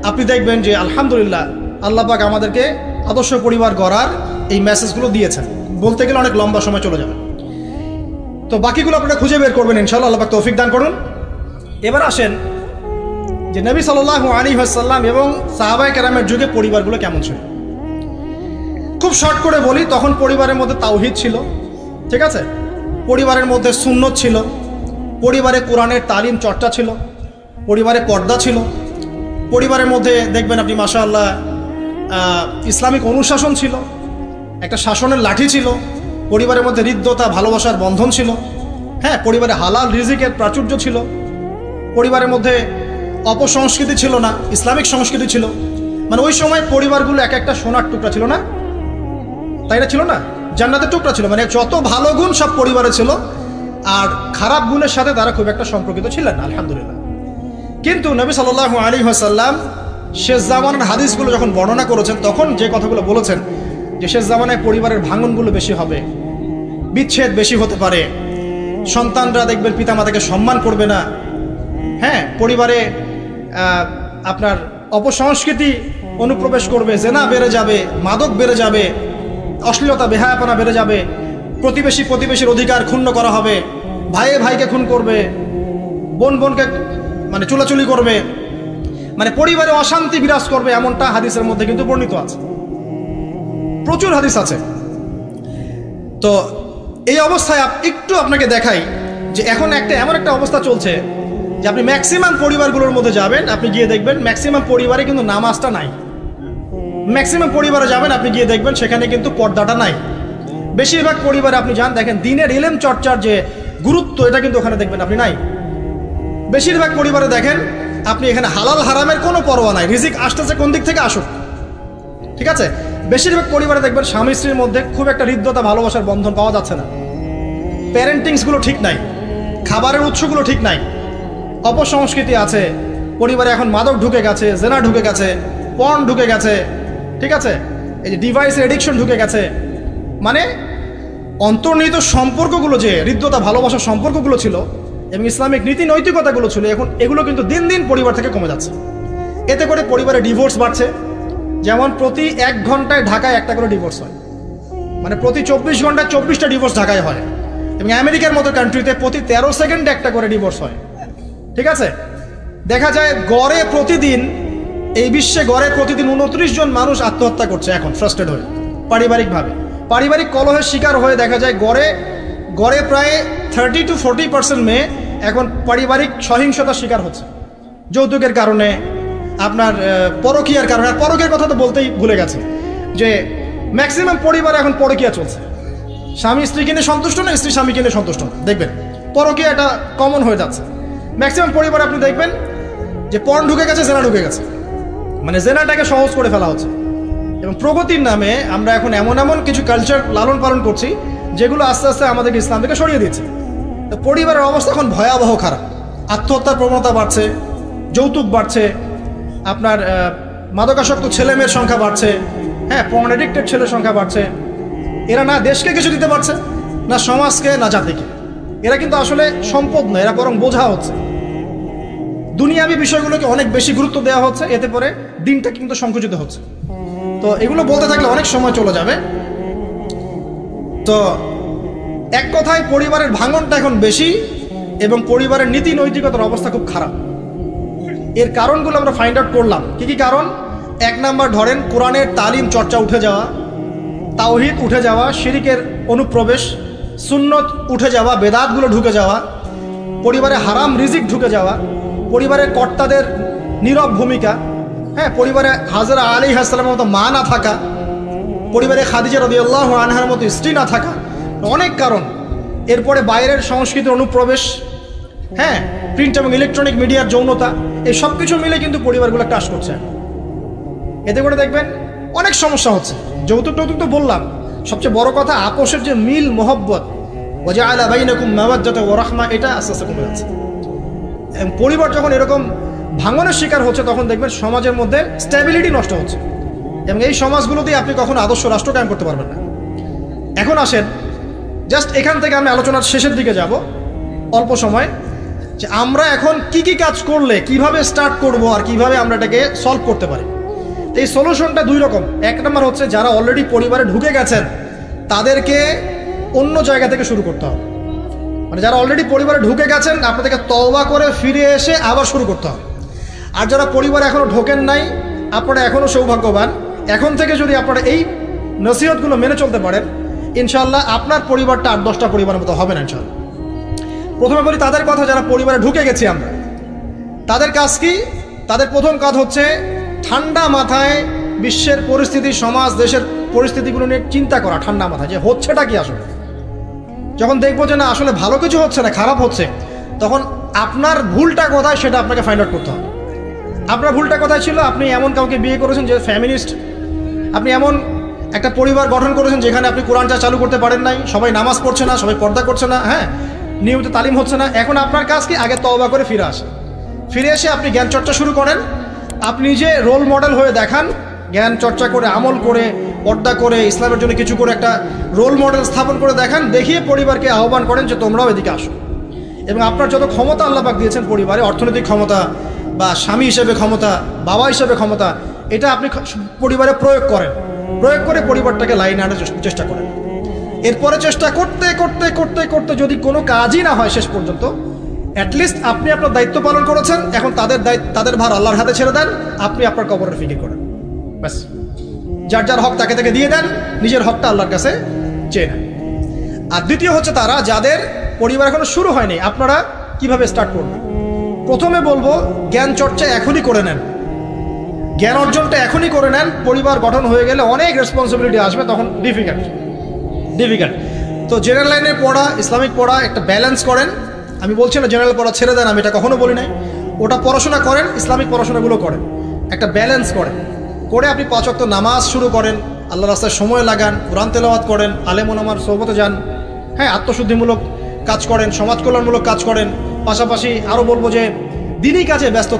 আপনি দেখবেন যে আলহামদুলিল্লাহ আল্লাহ পাক আমাদেরকে আদর্শ পরিবার গড়ার এই মেসেজগুলো দিয়েছেন। বলতে গেলে অনেক লম্বা সময় চলে যাবে, তো বাকিগুলো আপনারা খুঁজে বের করবেন ইনশাআল্লাহ। আল্লাহ পাক তৌফিক দান করুন। এবার আসেন যে নবী সাল্লাল্লাহু আলাইহি ওয়াসাল্লাম এবং সাহাবায়ে কেরামের যুগে পরিবারগুলো কেমন ছিল। খুব শর্ট করে বলি, তখন পরিবারের মধ্যে তাওহীদ ছিল, ঠিক আছে? পরিবারের মধ্যে সুন্নত ছিল, পরিবারে কোরআনের তালিম চর্চা ছিল, পরিবারে পর্দা ছিল, পরিবারের মধ্যে দেখবেন আপনি মাশাআল্লাহ ইসলামিক অনুশাসন ছিল, একটা শাসনের লাঠি ছিল, পরিবারের মধ্যে হৃদ্যতা, ভালোবাসার বন্ধন ছিল, হ্যাঁ, পরিবারে হালাল রিজিকের প্রাচুর্য ছিল, পরিবারের মধ্যে অপসংস্কৃতি ছিল না, ইসলামিক সংস্কৃতি ছিল। মানে ওই সময় পরিবারগুলো এক একটা সোনার টুকরা ছিল না, তাই না? ছিল না, জান্নাতের টুকরা ছিল। মানে যত ভালো গুণ সব পরিবারে ছিল, আর খারাপ গুণের সাথে তারা খুব একটা সম্পর্কিত ছিলেন না, আলহামদুলিল্লাহ। কিন্তু নবী সাল্লাল্লাহু আলাইহি ওয়াসাল্লাম শেষ জামানার হাদিসগুলো যখন বর্ণনা করেছেন, তখন যে কথাগুলো বলেছেন যে শেষ জামানায় পরিবারের ভাঙনগুলো বেশি হবে, বিচ্ছেদ বেশি হতে পারে, সন্তানরা দেখবেন পিতামাতাকে সম্মান করবে না, হ্যাঁ, পরিবারে আপনার অপসংস্কৃতি অনুপ্রবেশ করবে, জেনা বেড়ে যাবে, মাদক বেড়ে যাবে, অশ্লীলতা বেহায়াপনা বেড়ে যাবে, প্রতিবেশীর অধিকার ক্ষুণ্ণ করা হবে, ভাইয়ে ভাইকে খুন করবে, বোন বোনকে মানে চুলাচুলি করবে, মানে পরিবারে অশান্তি বিরাজ করবে, এমনটা হাদিসের মধ্যে কিন্তু বর্ণিত আছে, প্রচুর হাদিস আছে। তো এই অবস্থায় একটু আপনাকে দেখাই যে এখন এমন একটা অবস্থা চলছে যে আপনি ম্যাক্সিমাম পরিবারগুলোর মধ্যে যাবেন, আপনি গিয়ে দেখবেন ম্যাক্সিমাম পরিবারে কিন্তু নামাজটা নাই। ম্যাক্সিমাম পরিবারে যাবেন, আপনি গিয়ে দেখবেন সেখানে কিন্তু পর্দাটা নাই। বেশিরভাগ পরিবারে আপনি যান, দেখেন দিনের ইলম চর্চার যে গুরুত্ব, এটা কিন্তু ওখানে দেখবেন আপনি নাই। বেশিরভাগ পরিবারে দেখেন আপনি এখানে হালাল হারামের কোনো পরোয়া নাই, রিজিক আসতেছে কোন দিক থেকে আসুক, ঠিক আছে? বেশিরভাগ পরিবারে দেখবেন স্বামী স্ত্রীর মধ্যে খুব একটা হৃদ্যতা, ভালোবাসার বন্ধন পাওয়া যাচ্ছে না, প্যারেন্টিংসগুলো ঠিক নাই, খাবারের উৎসগুলো ঠিক নাই, অপসংস্কৃতি আছে পরিবারে। এখন মাদক ঢুকে গেছে, জেনা ঢুকে গেছে, পর্ন ঢুকে গেছে, ঠিক আছে? এই যে ডিভাইসের এডিকশন ঢুকে গেছে। মানে অন্তর্নিহিত সম্পর্কগুলো, যে হৃদ্যতা ভালোবাসার সম্পর্কগুলো ছিল এবং ইসলামিক নীতি নৈতিকতাগুলো ছিল, এখন এগুলো কিন্তু দিন দিন পরিবার থেকে কমে যাচ্ছে। এতে করে পরিবারে ডিভোর্স বাড়ছে। যেমন প্রতি 1 ঘন্টায় ঢাকায় একটা করে ডিভোর্স হয়, মানে প্রতি 24 ঘন্টায় 24টা ডিভোর্স ঢাকায় হয়। এবং আমেরিকার মতো কান্ট্রিতে প্রতি 13 সেকেন্ডে একটা করে ডিভোর্স হয়, ঠিক আছে? দেখা যায় গড়ে প্রতিদিন, এই বিশ্বে গড়ে প্রতিদিন 29 জন মানুষ আত্মহত্যা করছে এখন ফ্রাস্ট্রেট হয়ে, পারিবারিকভাবে। পারিবারিক কলহের শিকার হয়ে দেখা যায় গড়ে প্রায় 30 to 40% মেয়ে এখন পারিবারিক সহিংসতার শিকার হচ্ছে, যৌতুকের কারণে, আপনার পরকীয়ার কারণে। আর পরকীয়ার কথা তো বলতেই ভুলে গেছে যে ম্যাক্সিমাম পরিবারে এখন পরকীয়া চলছে। স্বামী স্ত্রীকে নিয়ে সন্তুষ্ট না, স্ত্রী স্বামীকে নিয়ে সন্তুষ্ট না, দেখবেন পরকীয়া এটা কমন হয়ে যাচ্ছে। ম্যাক্সিমাম পরিবারে আপনি দেখবেন যে পর্ন ঢুকে গেছে, জেনা ঢুকে গেছে, মানে জেনাটাকে সহজ করে ফেলা হচ্ছে। এবং প্রগতির নামে আমরা এখন এমন কিছু কালচার লালন পালন করছি যেগুলো আস্তে আস্তে আমাদেরকে ইসলাম থেকে সরিয়ে দিচ্ছে। তো পরিবারের অবস্থা এখন ভয়াবহ খারাপ, আত্মহত্যার প্রবণতা বাড়ছে, যৌতুক বাড়ছে, আপনার মাদকাসক্ত ছেলেমেয়ের সংখ্যা বাড়ছে, হ্যাঁ, পর্ন এডিক্টেড ছেলের সংখ্যা বাড়ছে। এরা না দেশকে কিছু দিতে পারছে, না সমাজকে, না জাতিকে। এরা কিন্তু আসলে সম্পদ নয়, এরা বরং বোঝা হচ্ছে। দুনিয়াবি বিষয়গুলোকে অনেক বেশি গুরুত্ব দেওয়া হচ্ছে, এতে করে দিনটা কিন্তু সংকুচিত হচ্ছে। তো এগুলো বলতে থাকলে অনেক সময় চলে যাবে। তো এক কথায় পরিবারের ভাঙনটা এখন বেশি এবং পরিবারের নীতি নৈতিকতার অবস্থা খুব খারাপ। এর কারণগুলো আমরা ফাইন্ড আউট করলাম। কি কি কারণ? এক নাম্বার ধরেন কোরআনের তালিম চর্চা উঠে যাওয়া, তাওহীদ উঠে যাওয়া, শিরিকের অনুপ্রবেশ, সুন্নত উঠে যাওয়া, বেদাতগুলো ঢুকে যাওয়া, পরিবারে হারাম রিজিক ঢুকে যাওয়া, পরিবারের কর্তাদের নীরব ভূমিকা, হ্যাঁ, পরিবারে হাজরা আলাইহিস সালামের মতো মা না থাকা, পরিবারে খাদিজা রাদিয়াল্লাহু আনহার মতো স্ত্রী না থাকা, অনেক কারণ। এরপরে বাইরের সংস্কৃতির অনুপ্রবেশ, হ্যাঁ, প্রিন্ট এবং ইলেকট্রনিক মিডিয়ার যৌনতা, এই সব কিছু মিলে কিন্তু পরিবারগুলো ক্রাশ করছে। এতে করে দেখবেন অনেক সমস্যা হচ্ছে। যৌতুক টৌতুক তো বললাম, সবচেয়ে বড় কথা আপোষের যে মিল মোহব্বত, ওয়াজআলা বাইনাকুম মাওয়াদ্দাতা ওয়া রাহমা, এটা আস্তে আস্তে কমে যাচ্ছে। পরিবার যখন এরকম ভাঙনের শিকার হচ্ছে তখন দেখবেন সমাজের মধ্যে স্ট্যাবিলিটি নষ্ট হচ্ছে এবং এই সমাজগুলোতেই আপনি কখনো আদর্শ রাষ্ট্র কায়েম করতে পারবেন না। এখন আসেন, জাস্ট এখান থেকে আমি আলোচনার শেষের দিকে যাব অল্প সময়, যে আমরা এখন কি কি কাজ করলে কিভাবে স্টার্ট করব আর কিভাবে আমরা এটাকে সলভ করতে পারি। এই সলিউশনটা দুই রকম। এক নম্বর হচ্ছে যারা অলরেডি পরিবারে ঢুকে গেছেন তাদেরকে অন্য জায়গা থেকে শুরু করতে হবে। মানে যারা অলরেডি পরিবারে ঢুকে গেছেন আপনাদেরকে তওবা করে ফিরে এসে আবার শুরু করতে হবে। আর যারা পরিবারে এখনও ঢোকেন নাই, আপনারা এখনও সৌভাগ্যবান। এখন থেকে যদি আপনারা এই নসিহতগুলো মেনে চলতে পারেন, ইনশাআল্লাহ আপনার পরিবারটা 8-10টা পরিবারের মতো হবে না ইনশাআল্লাহ। প্রথমে বলি তাদের কথা যারা পরিবারে ঢুকে গেছি আমরা, তাদের কাজ কি? তাদের প্রথম কাজ হচ্ছে ঠান্ডা মাথায় বিশ্বের পরিস্থিতি, সমাজ দেশের পরিস্থিতিগুলো নিয়ে চিন্তা করা, ঠান্ডা মাথায় যে হচ্ছেটা কি আসলে। যখন দেখবো যে না আসলে ভালো কিছু হচ্ছে না, খারাপ হচ্ছে, তখন আপনার ভুলটা কোথায় সেটা আপনাকে ফাইন্ড আউট করতে হবে। আপনার ভুলটা কোথায় ছিল? আপনি এমন কাউকে বিয়ে করেছেন যে ফ্যামিলিস্ট, আপনি এমন একটা পরিবার গঠন করেছেন যেখানে আপনি কোরআনটা চালু করতে পারেন নাই, সবাই নামাজ পড়ছে না, সবাই পর্দা করছে না, হ্যাঁ, নিয়মিত তালিম হচ্ছে না। এখন আপনার কাজ কি? আগে তওবা করে ফিরে আসেন। ফিরে এসে আপনি জ্ঞান চর্চা শুরু করেন। আপনি নিজে রোল মডেল হয়ে দেখান, জ্ঞান চর্চা করে, আমল করে, পর্দা করে, ইসলামের জন্য কিছু করে একটা রোল মডেল স্থাপন করে দেখান, দেখিয়ে পরিবারকে আহ্বান করেন যে তোমরাও এদিকে আসো। এবং আপনার যত ক্ষমতা আল্লাহ পাক দিয়েছেন পরিবারে, অর্থনৈতিক ক্ষমতা বা স্বামী হিসেবে ক্ষমতা, বাবা হিসেবে ক্ষমতা, এটা আপনি পরিবারে প্রয়োগ করেন। প্রয়োগ করে পরিবারটাকে লাইনে আনার চেষ্টা করেন। এরপরে চেষ্টা করতে করতে করতে করতে যদি কোনো কাজই না হয় শেষ পর্যন্ত, অ্যাটলিস্ট আপনি আপনার দায়িত্ব পালন করেছেন। এখন তাদের ভার আল্লাহর হাতে ছেড়ে দেন, আপনি আপনার কবরের ফিকির করেন, ব্যাস। যার যার হক তাকে তাকে দিয়ে দেন, নিজের হকটা আল্লাহর কাছে চেয়ে নেন। আর দ্বিতীয় হচ্ছে তারা যাদের পরিবার এখনো শুরু হয়নি, আপনারা কিভাবে স্টার্ট করবেন। প্রথমে বলবো জ্ঞান চর্চা এখনই করে নেন, জ্ঞান অর্জনটা এখনই করে নেন। পরিবার গঠন হয়ে গেলে অনেক রেসপন্সিবিলিটি আসবে, তখন ডিফিকাল্ট। তো জেনারেল লাইনে পড়া, ইসলামিক পড়া একটা ব্যালেন্স করেন। আমি বলছি না জেনারেল পড়া ছেড়ে দেন, আমি এটা কখনো বলি নাই। ওটা পড়াশোনা করেন, ইসলামিক পড়াশোনাগুলো করেন, একটা ব্যালেন্স করেন। করে আপনি 5 ওয়াক্ত নামাজ শুরু করেন, আল্লাহ রাস্তায় সময় লাগান, কোরআন তেলাওয়াত করেন, আলেম ওলামার সোহবতে যান, হ্যাঁ, আত্মশুদ্ধিমূলক কাজ করেন, সমাজ কল্যাণমূলক কাজ করেন। পাশাপাশি আরও বলবো যে দিনী কাজে ব্যস্ত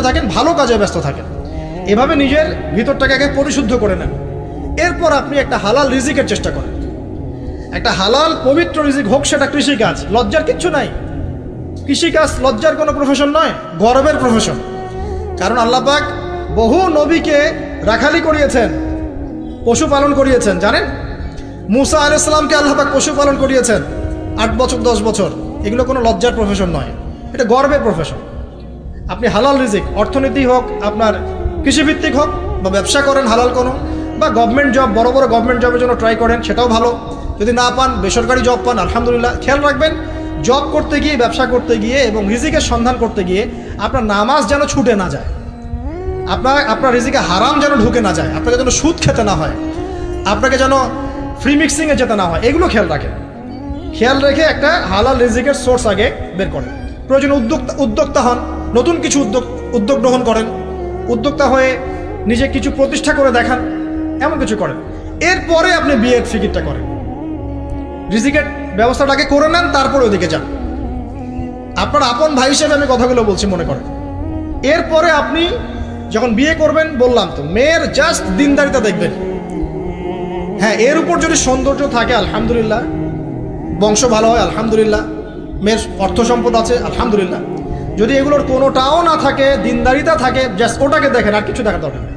থাকেন, ভালো কাজে ব্যস্ত থাকেন। এভাবে নিজের ভিতরটাকে আগে পরিশুদ্ধ করে নেন। এরপর আপনি একটা হালাল রিজিকের চেষ্টা করেন, একটা হালাল পবিত্র রিজিক হোক, সেটা কৃষিকাজ। লজ্জার কিচ্ছু নাই, কৃষিকাজ লজ্জার কোনো প্রফেশন নয়, গর্বের প্রফেশন। কারণ আল্লাহ পাক বহু নবীকে রাখালি করিয়েছেন, পশুপালন করিয়েছেন। জানেন, মুসা আলাইহিস সালামকে আল্লাহ পাক পশুপালন করিয়েছেন 8 বছর 10 বছর। এগুলো কোনো লজ্জার প্রফেশন নয়, এটা গর্বের প্রফেশন। আপনি হালাল রিজিক, অর্থনীতি হোক, আপনার কৃষিভিত্তিক হোক, বা ব্যবসা করেন হালাল কোনো, বা গভর্নমেন্ট জব, বড় বড় গভর্নমেন্ট জবের জন্য ট্রাই করেন, সেটাও ভালো। যদি না পান, বেসরকারি জব পান, আলহামদুলিল্লাহ। খেয়াল রাখবেন, জব করতে গিয়ে, ব্যবসা করতে গিয়ে এবং রিজিকের সন্ধান করতে গিয়ে আপনার নামাজ যেন ছুটে না যায়, আপনার রিজিকে হারাম যেন ঢুকে না যায়, আপনাকে যেন সুদ খেতে না হয়, আপনাকে যেন ফ্রি মিক্সিংয়ে যেতে না হয়। এগুলো খেয়াল রাখেন। খেয়াল রেখে একটা হালাল রিজিকের সোর্স আগে বের করেন। প্রয়োজন উদ্যোক্তা হন, নতুন কিছু উদ্যোগ গ্রহণ করেন, উদ্যোক্তা হয়ে নিজে কিছু প্রতিষ্ঠা করে দেখান, এমন কিছু করেন। এরপরে আপনি বিয়ের ফিকিরটা করেন, রিজিকের ব্যবস্থাটাকে করে নেন, তারপরে ওদিকে যান। আপনার আপন ভাই হিসেবে আমি কথাগুলো বলছি, মনে করেন। এরপরে আপনি যখন বিয়ে করবেন, বললাম তো, মেয়ের জাস্ট দিনদারিতা দেখবেন। হ্যাঁ, এর উপর যদি সৌন্দর্য থাকে আলহামদুলিল্লাহ, বংশ ভালো হয় আলহামদুলিল্লাহ, মেয়ের অর্থ সম্পদ আছে আলহামদুলিল্লাহ। যদি এগুলোর কোনোটাও না থাকে, দিনদারিতা থাকে, জাস্ট ওটাকে দেখেন, আর কিছু দেখার দরকার নেই,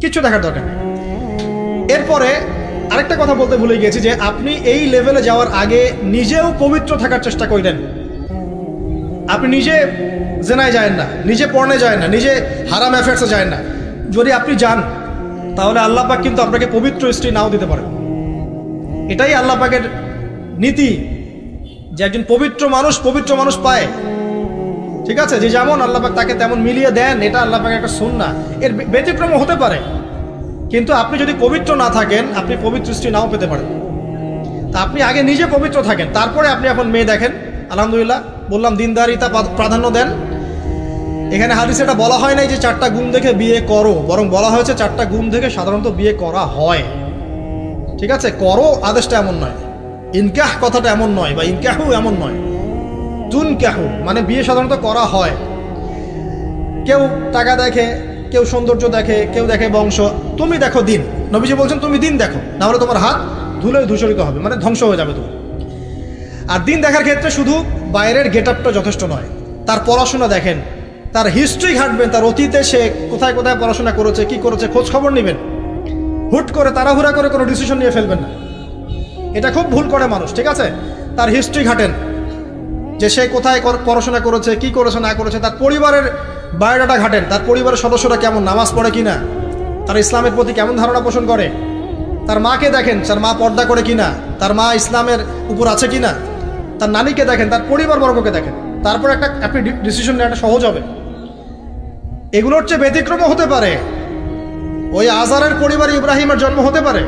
কিছু দেখার দরকার নেই। এরপরে আরেকটা কথা বলতে ভুলে গিয়েছি যে আপনি এই লেভেলে যাওয়ার আগে নিজেও পবিত্র থাকার চেষ্টা করেন। আপনি নিজে জেনায় যায় না, নিজে পর্নে যায় না, নিজে হারাম অ্যাফেয়ার্সে যায় না। যদি আপনি যান তাহলে আল্লাহ পাক কিন্তু আপনাকে পবিত্র স্ত্রী নাও দিতে পারেন। এটাই আল্লাহ পাকের নীতি যে একজন পবিত্র মানুষ পায়, ঠিক আছে, যে যেমন আল্লাহ পাক তাকে তেমন মিলিয়ে দেন, এটা আল্লাহ পাকের একটা সুন্নাহ। এর ব্যতিক্রম হতে পারে, কিন্তু আপনি যদি পবিত্র না থাকেন আপনি পবিত্র স্ত্রী নাও পেতে পারেন। তা আপনি আগে নিজে পবিত্র থাকেন, তারপরে আপনি এখন মেয়ে দেখেন। আলহামদুলিল্লাহ, বললাম দিনদারিতা প্রাধান্য দেন। এখানে হাদিসে এটা বলা হয় নাই যে 4টা গুণ দেখে বিয়ে করো, বরং বলা হয়েছে 4টা গুণ দেখে সাধারণত বিয়ে করা হয়। ঠিক আছে, করো আদেশটা এমন নয়, ইনকাহ কথাটা এমন নয়, বা ইনকাহু এমন নয়, তুনকাহু মানে বিয়ে সাধারণত করা হয়। কেউ টাকা দেখে, কেউ সৌন্দর্য দেখে, কেউ দেখে বংশ। তুমি দেখো দিন, নবীজি বলছেন তুমি দিন দেখো, না হলে তোমার হাত ধুলে ধূসরিত হবে, মানে ধ্বংস হয়ে যাবে তুমি। আর দিন দেখার ক্ষেত্রে শুধু বাইরের গেট আপটা যথেষ্ট নয়, তার পড়াশোনা দেখেন, তার হিস্ট্রি ঘাটবেন, তার অতীতে সে কোথায় কোথায় পড়াশোনা করেছে, কি করেছে, খোঁজ খবর নেবেন। হুট করে তাড়াহুড়া করে কোনো ডিসিশন নিয়ে ফেলবেন না, এটা খুব ভুল করে মানুষ। ঠিক আছে, তার হিস্ট্রি ঘাটেন, যে সে কোথায় পড়াশোনা করেছে, কি করেছে না করেছে। তার পরিবারের বায়োডাটা ঘাটেন, তার পরিবারের সদস্যরা কেমন, নামাজ পড়ে কিনা, তার ইসলামের প্রতি কেমন ধারণা পোষণ করে। তার মাকে দেখেন, তার মা পর্দা করে কিনা, তার মা ইসলামের উপর আছে কিনা। তার নানিকে দেখেন, তার পরিবারবর্গকে দেখেন, তারপর আপনি ডিসিশন নেওয়াটা সহজ হবে। এগুলোর চেয়ে ব্যতিক্রমও হতে পারে। ওই আজারের পরিবারে ইব্রাহিমের জন্ম হতে পারে,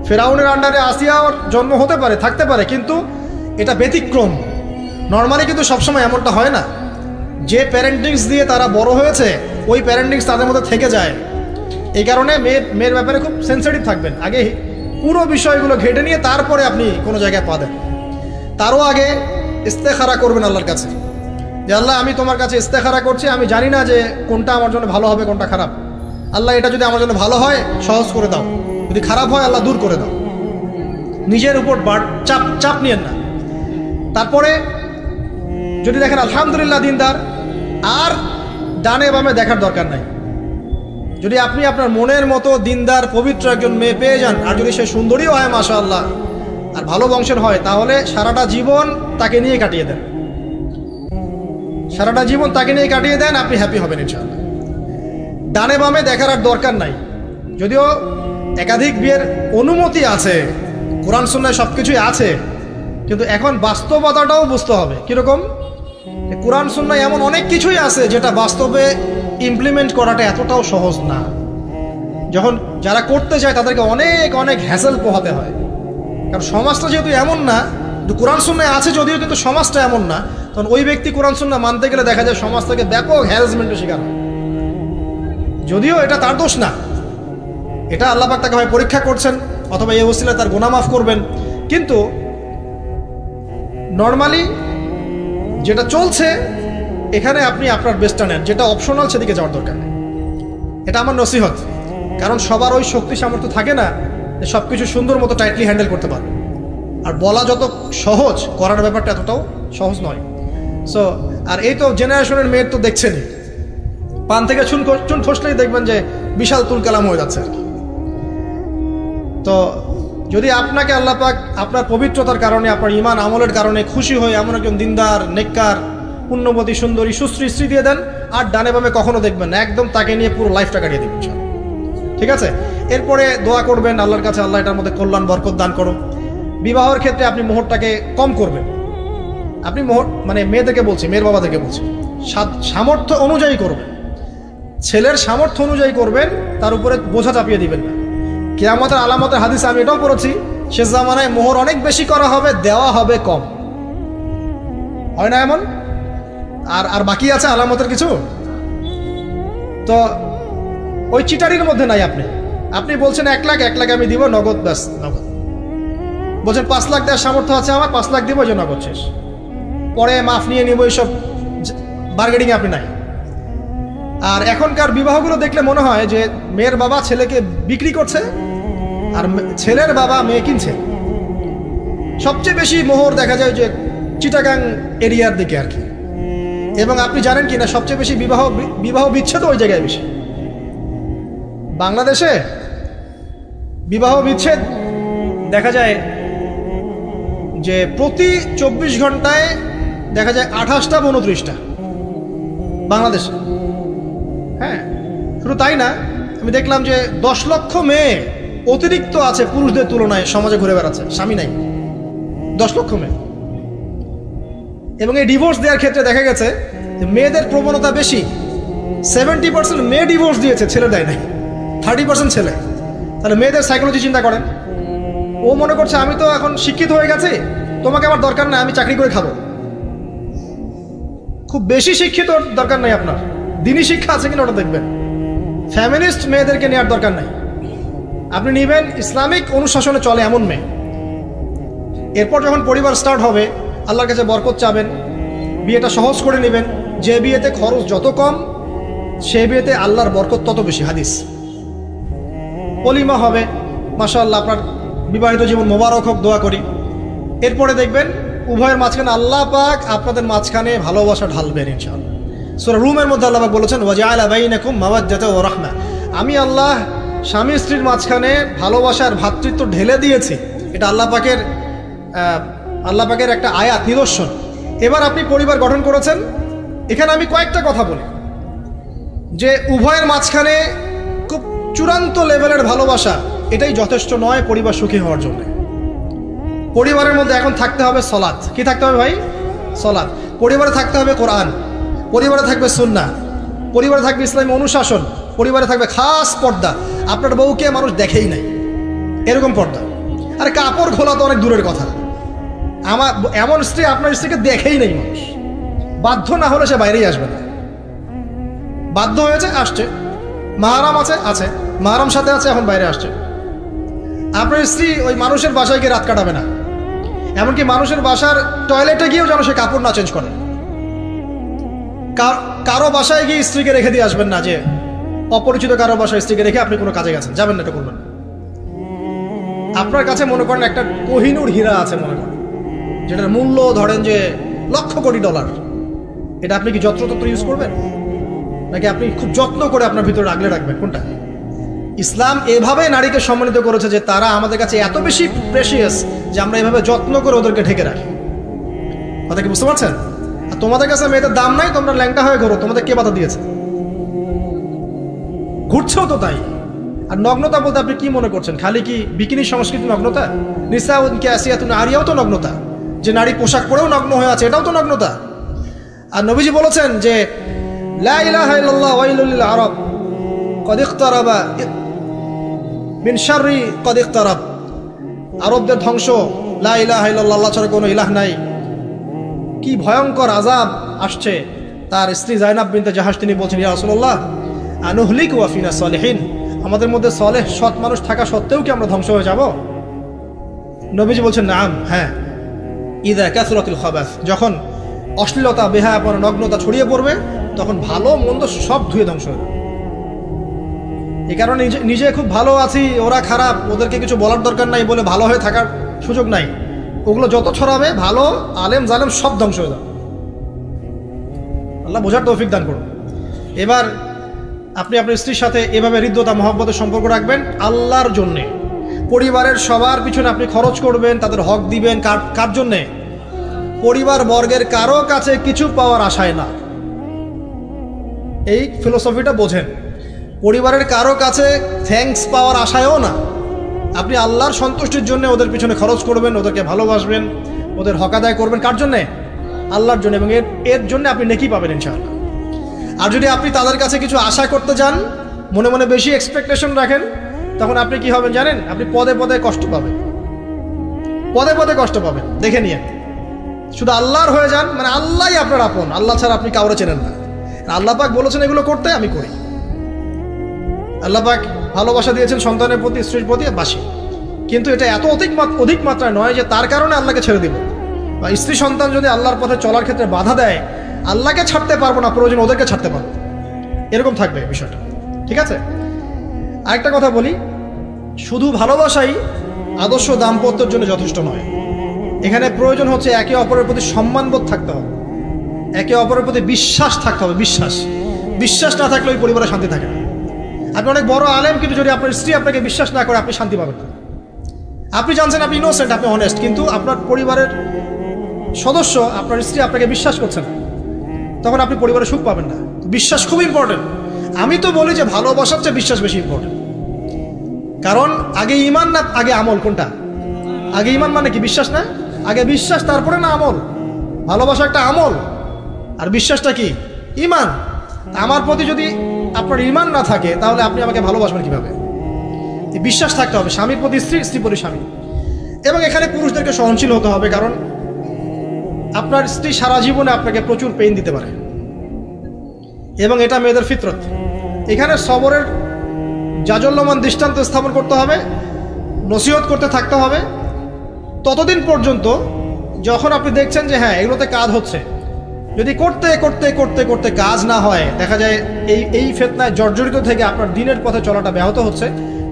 ফেরাউনের আন্ডারে আসিয়ার জন্ম হতে পারে, থাকতে পারে, কিন্তু এটা ব্যতিক্রম। নর্মালি কিন্তু সবসময় এমনটা হয় না। যে প্যারেন্টিংস দিয়ে তারা বড় হয়েছে, ওই প্যারেন্টিংস তাদের মধ্যে থেকে যায়। এই কারণে মেয়ের ব্যাপারে খুব সেন্সিটিভ থাকবেন। আগে পুরো বিষয়গুলো ঘেটে নিয়ে তারপরে আপনি কোনো জায়গায় পা দেন। তারও আগে ইস্তেখারা করবেন আল্লাহর কাছে, যে আল্লাহ আমি তোমার কাছে ইস্তেখারা করছি, আমি জানি না যে কোনটা আমার জন্য ভালো হবে, কোনটা খারাপ। আল্লাহ এটা যদি আমার জন্য ভালো হয় সহজ করে দাও, যদি খারাপ হয় আল্লাহ দূর করে দাও। নিজের উপর চাপ নিয়েন না। তারপরে যদি দেখেন আলহামদুলিল্লাহ দিনদার, আর ডানে বামে দেখার দরকার নাই। যদি আপনি আপনার মনের মতো দিনদার পবিত্র একজন মেয়ে পেয়ে যান, আর যদি সে সুন্দরীও হয় মাশাআল্লাহ, আর ভালো বংশের হয়, তাহলে সারাটা জীবন তাকে নিয়ে কাটিয়ে দেন, সারাটা জীবন তাকে নিয়ে কাটিয়ে দেন, আপনি হ্যাপি হবেন ইনশাআল্লাহ। ডানে বামে দেখার আর দরকার নাই। যদিও একাধিক বিয়ের অনুমতি আছে, কোরআন সুন্নাহয় সব কিছুই আছে, কিন্তু এখন বাস্তবতাটাও বুঝতে হবে। কীরকম? কোরআন সুন্নাহয় এমন অনেক কিছুই আছে যেটা বাস্তবে ইমপ্লিমেন্ট করাটা এতটাও সহজ না। যখন যারা করতে যায় তাদেরকে অনেক অনেক হ্যাসেল পোহাতে হয়, কারণ সমাজটা যেহেতু এমন না। কোরআন সুন্নাহয় আছে যদিও, কিন্তু সমাজটা এমন না। তখন ওই ব্যক্তি কোরআন সুন্নাহ মানতে গেলে দেখা যায় সমাজ থেকে ব্যাপক হ্যারাসমেন্টের শিকার হয়। যদিও এটা তার দোষ না, এটা আল্লাহ পাক তাকে হয় পরীক্ষা করছেন, অথবা এই ওসিলায় তার গুনাহ মাফ করবেন। কিন্তু নর্মালি যেটা চলছে, এখানে আপনি আপনার বেস্টটা নেন, যেটা অপশনাল সেদিকে যাওয়ার দরকার নেই। এটা আমার নসিহত। কারণ সবার ওই শক্তি সামর্থ্য থাকে না যে সব কিছু সুন্দর মতো টাইটলি হ্যান্ডেল করতে পারবে। আর বলা যত সহজ, করার ব্যাপারটা এতটাও সহজ নয়। সো আর এই তো জেনারেশনের মেয়ের তো দেখছেনই, পান থেকে চুন খসলেই দেখবেন যে বিশাল তুল কালাম হয়ে যাচ্ছে আর কি। তো যদি আপনাকে আল্লাহ পাক আপনার পবিত্রতার কারণে, আপনার ঈমান আমলের কারণে খুশি হয়ে এমন একজন দিনদার, নেককার, পুণ্যবতী, সুন্দরী, সুশ্রী স্ত্রী দিয়ে দেন, আর ডানে বামে কখনো দেখবেন না, একদম তাকে নিয়ে পুরো লাইফটা কাটিয়ে দেবেন। ঠিক আছে, এরপরে দোয়া করবেন আল্লাহর কাছে, আল্লাহ এটার মধ্যে কল্যাণ বরকত দান করো। বিবাহের ক্ষেত্রে আপনি মোহরটাকে কম করবেন। আপনি মোহর মানে মেয়েদেরকে বলছি, মেয়ের বাবাদেরকে বলছি, সামর্থ্য অনুযায়ী করবেন, ছেলের সামর্থ্য অনুযায়ী করবেন, তার উপরে বোঝা চাপিয়ে দিবেন না। কিয়ামতের আলামতের হাদিসে আমি এটাও পড়েছি, শেষ জামানায় মোহর অনেক বেশি করা হবে, দেওয়া হবে কম। হয় না এমন? আর বাকি আছে আলামতের কিছু। তো ওই চিটারির মধ্যে নাই। আপনি বলছেন 1 লাখ আমি দিব নগদ, ব্যাস নগদ। বলছেন 5 লাখ দেওয়ার সামর্থ্য আছে আমার, 5 লাখ দিব, যে নগদ শেষ, পরে মাফ নিয়ে নিব, এইসব বার্গেনিং আপনি নাই। আর এখনকার বিবাহগুলো দেখলে মনে হয় যে মেয়ের বাবা ছেলেকে বিক্রি করছে, আর ছেলের বাবা মেয়ে কিনছে। সবচেয়ে বেশি মোহর দেখা যায় যে চিটাগাং এরিয়ার দিকে আর কি। এবং আপনি জানেন কি না সবচেয়ে বেশি বিবাহ বিচ্ছেদ ওই জায়গায় বেশি। বাংলাদেশে বিবাহ বিচ্ছেদ দেখা যায় যে প্রতি 24 ঘন্টায় দেখা যায় 28টা বা 29টা বাংলাদেশে। হ্যাঁ, শুধু তাই না, আমি দেখলাম যে 10 লক্ষ মেয়ে অতিরিক্ত আছে পুরুষদের তুলনায় সমাজে ঘুরে বেড়াচ্ছে, স্বামী নাই। 10 লক্ষ মেয়ে। এবং এই ডিভোর্স দেওয়ার ক্ষেত্রে দেখা গেছে যে মেয়েদের প্রবণতা বেশি। 70% মেয়ে ডিভোর্স দিয়েছে, ছেলে দেয় নাই। 30% ছেলে। তাহলে মেয়েদের সাইকোলজি চিন্তা করেন। ও মনে করছে আমি তো এখন শিক্ষিত হয়ে গেছি, তোমাকে আমার দরকার নাই, আমি চাকরি করে খাবো। খুব বেশি শিক্ষিত দরকার নাই আপনার, দিনী শিক্ষা আছে কিনা ওটা দেখবেন। ফ্যামিলিস্ট মেয়েদেরকে নেওয়ার দরকার নাই, আপনি নেবেন ইসলামিক অনুশাসনে চলে এমন মেয়ে। এরপর যখন পরিবার স্টার্ট হবে, আল্লাহর কাছে বরকত চাবেন, বিয়েটা সহজ করে নেবেন। যে বিয়েতে খরচ যত কম, সে বিয়েতে আল্লাহর বরকত তত বেশি। হাদিস। অলিমা হবে, মাশাআল্লাহ, আপনার বিবাহিত জীবন মোবারক হোক, দোয়া করি। এরপরে দেখবেন উভয়ের মাঝখানে আল্লাহ পাক আপনাদের মাঝখানে ভালোবাসা ঢালবেন ইনশাআল্লাহ। সূরা রুমের মধ্যে আল্লাহ পাক বলেছেন ওয়াজআলা বাইনাকুম মাওয়াদ্দাতাও ওয়া রাহমা, আমি আল্লাহ স্বামী স্ত্রীর মাঝখানে ভালোবাসার ভ্রাতৃত্ব ঢেলে দিয়েছি। এটা আল্লাহ পাকের একটা আয়াত, নিদর্শন। এবার আপনি পরিবার গঠন করেছেন, এখানে আমি কয়েকটা কথা বলি যে উভয়ের মাঝখানে খুব চূড়ান্ত লেভেলের ভালোবাসা এটাই যথেষ্ট নয় পরিবার সুখী হওয়ার জন্য। পরিবারের মধ্যে এখন থাকতে হবে সলাত। কি থাকতে হবে ভাই? সলাত। পরিবারে থাকতে হবে কোরআন, পরিবারে থাকবে সুন্নাহ, পরিবারে থাকবে ইসলামী অনুশাসন, পরিবারে থাকবে খাস পর্দা। আপনার বউকে মানুষ দেখেই নাই, এরকম পর্দা। আর কাপড় খোলা তো অনেক দূরের কথা। আমার এমন স্ত্রী আপনার স্ত্রীকে দেখেই নেই মানুষ, বাধ্য না হলে সে বাইরেই আসবে না। বাধ্য হয়েছে, আসছে, মাহারাম আছে, মাহারাম সাথে আছে, এখন বাইরে আসছে। আপনার স্ত্রী ওই মানুষের বাসায় গিয়ে রাত কাটাবে না, এমনকি মানুষের বাসার টয়লেটে গিয়েও যেন সে কাপড় না চেঞ্জ করে। কারো বাসায় গিয়ে স্ত্রীকে রেখে দিয়ে আসবেন না, যে অপরিচিত কারো বাসায় স্ত্রীকে রেখে আপনি কোনো কাজে গেছেন, যাবেন না, এটা করবেন। আপনার কাছে মনে করেন একটা কোহিনূর হীরা আছে, মনে করেন যেটার মূল্য ধরেন যে লক্ষ কোটি ডলার, এটা আপনি কি যত্রতত্র ইউজ করবেন, নাকি আপনি খুব যত্ন করে আপনার ভিতরে আগলে রাখবেন? কোনটা? ইসলাম এভাবে নারীকে সম্মানিত করেছে যে তারা আমাদের কাছে এত বেশি প্রেশিয়াস যে আমরা এভাবে যত্ন করে ওদেরকে ঢেকে রাখি। কথা কি বুঝতে পারছেন? আর তোমাদের কাছে মেয়েদের দাম নাই, তোমরা ল্যাংটা হয়ে ঘোরো, তোমাদের কে বাধা দিয়েছে? ঘুরছেও তো তাই। আর নগ্নতা বলতে আপনি কি মনে করছেন? খালি কি বিকিনি সংস্কৃতি নগ্নতা? নিসাউন কাসিয়াতুন আরিয়াও তো নগ্নতা, যে নারী পোশাক পরেও নগ্ন হয়ে আছে, এটাও তো নগ্নতা। আর নবীজি বলেছেন যে লা ইলাহা ইল্লাল্লাহ ওয়াইলুল লিল আরব কদ ইকতারাবা মিন শাররি কদ ইকতারাব, আরবদের ধ্বংস, লা ইলাহা ইল্লাল্লাহ, আল্লাহ ছাড়া কোনো ইলাহ নাই, কি ভয়ঙ্কর আযাব আসছে। তার স্ত্রী জায়নাব বিনতে জাহাশ তিনি বলছেন, ইয়া রাসূলুল্লাহ আনুহলিক ওয়া ফিনা সালিহিন, আমাদের মধ্যে সলেহ সৎ মানুষ থাকা সত্ত্বেও কি আমরা ধ্বংস হয়ে যাব? নবীজি বলছেন নাম, হ্যাঁ। ইযা কাসরাতুল খাবাস, যখন অশ্লীলতা, বেহায়াপনা, নগ্নতা ছড়িয়ে পড়বে, তখন ভালো মন্দ সব ধুয়ে ধ্বংস হবে। এই কারণে নিজে খুব ভালো আছি, ওরা খারাপ, ওদেরকে কিছু বলার দরকার নাই বলে ভালো হয়ে থাকার সুযোগ নাই। ওগুলো যত ছড়াবে, ভালো আলেম জালেম সব ধ্বংস হয়ে যাবে। আল্লাহ বোঝার তৌফিক দান করুন। এবার আপনি আপনার স্ত্রীর সাথে এভাবে হৃদ্যতা মহব্বতের সম্পর্ক রাখবেন আল্লাহর জন্যে। পরিবারের সবার পিছনে আপনি খরচ করবেন, তাদের হক দিবেন। কার জন্যে? পরিবার বর্গের কারো কাছে কিছু পাওয়ার আশায় না। এই ফিলোসফিটা বোঝেন। পরিবারের কারো কাছে থ্যাঙ্কস পাওয়ার আশায়ও না, আপনি আল্লাহর সন্তুষ্টির জন্য ওদের পিছনে খরচ করবেন, ওদেরকে ভালোবাসবেন, ওদের হক আদায় করবেন। কার জন্যে? আল্লাহর জন্য। এবং এর জন্য আপনি নেকি পাবেন ইনশাআল্লাহ। আর যদি আপনি তাদের কাছে কিছু আশা করতে যান, মনে মনে বেশি এক্সপেকটেশন রাখেন, তখন আপনি কি হবেন জানেন? আপনি পদে পদে কষ্ট পাবেন, পদে পদে কষ্ট পাবেন। দেখে নিয়ে শুধু আল্লাহর হয়ে যান, মানে আল্লাহই আপনার আপন, আল্লাহ ছাড়া আপনি কাউরে চেনেন না। আল্লাহ পাক বলেছেন এগুলো করতে, আমি করি। আল্লাহ পাক ভালোবাসা দিয়েছেন সন্তানের প্রতি, স্ত্রীর প্রতি, বাসি। কিন্তু এটা এত অধিক মাত্রায় নয় যে তার কারণে আল্লাহকে ছেড়ে দিব। বা স্ত্রী সন্তান যদি আল্লাহর পথে চলার ক্ষেত্রে বাধা দেয়, আল্লাহকে ছাড়তে পারবো না, প্রয়োজন ওদেরকে ছাড়তে পারবো, এরকম থাকবে বিষয়টা। ঠিক আছে? আরেকটা কথা বলি, শুধু ভালোবাসাই আদর্শ দাম্পত্যের জন্য যথেষ্ট নয়। এখানে প্রয়োজন হচ্ছে একে অপরের প্রতি সম্মানবোধ থাকতে হবে, একে অপরের প্রতি বিশ্বাস থাকতে হবে। বিশ্বাস না থাকলে ওই পরিবারে শান্তি থাকে না। আপনি অনেক বড় আলেম, কিন্তু যদি আপনার স্ত্রী আপনাকে বিশ্বাস না করে, আপনি শান্তি পাবেন না। আপনি জানছেন আপনি ইনোসেন্ট, আপনি অনেস্ট, কিন্তু আপনার পরিবারের সদস্য, আপনার স্ত্রী আপনাকে বিশ্বাস করছে না, তখন আপনি পরিবারে সুখ পাবেন না। বিশ্বাস খুব ইম্পর্টেন্ট। আমি তো বলি যে ভালোবাসার চেয়ে বিশ্বাস বেশি ইম্পর্টেন্ট। কারণ আগে ইমান না আগে আমল? কোনটা আগে? ইমান মানে কি? বিশ্বাস না? আগে বিশ্বাস, তারপরে না আমল? ভালোবাসা একটা আমল, আর বিশ্বাসটা কি? ইমান। আমার প্রতি যদি আপনার ইমান না থাকে, তাহলে আপনি আমাকে ভালোবাসবেন কিভাবে? বিশ্বাস থাকতে হবে, স্বামীর প্রতি স্ত্রী, স্ত্রী প্রতি স্বামী। এবং এখানে পুরুষদেরকে সহনশীল হতে হবে, কারণ আপনার স্ত্রী সারা জীবনে আপনাকে প্রচুর পেইন দিতে পারে, এবং এটা মেয়েদের ফিতরত। এখানে সবরের জাজল্যমান দৃষ্টান্ত স্থাপন করতে হবে, নসিহত করতে থাকতে হবে ততদিন পর্যন্ত যখন আপনি দেখছেন যে হ্যাঁ এগুলোতে কাজ হচ্ছে। যদি করতে করতে করতে করতে কাজ না হয়, দেখা যায় এই ফিতনায় জর্জরিত থেকে আপনার দিনের পথে চলাটা ব্যাহত হচ্ছে,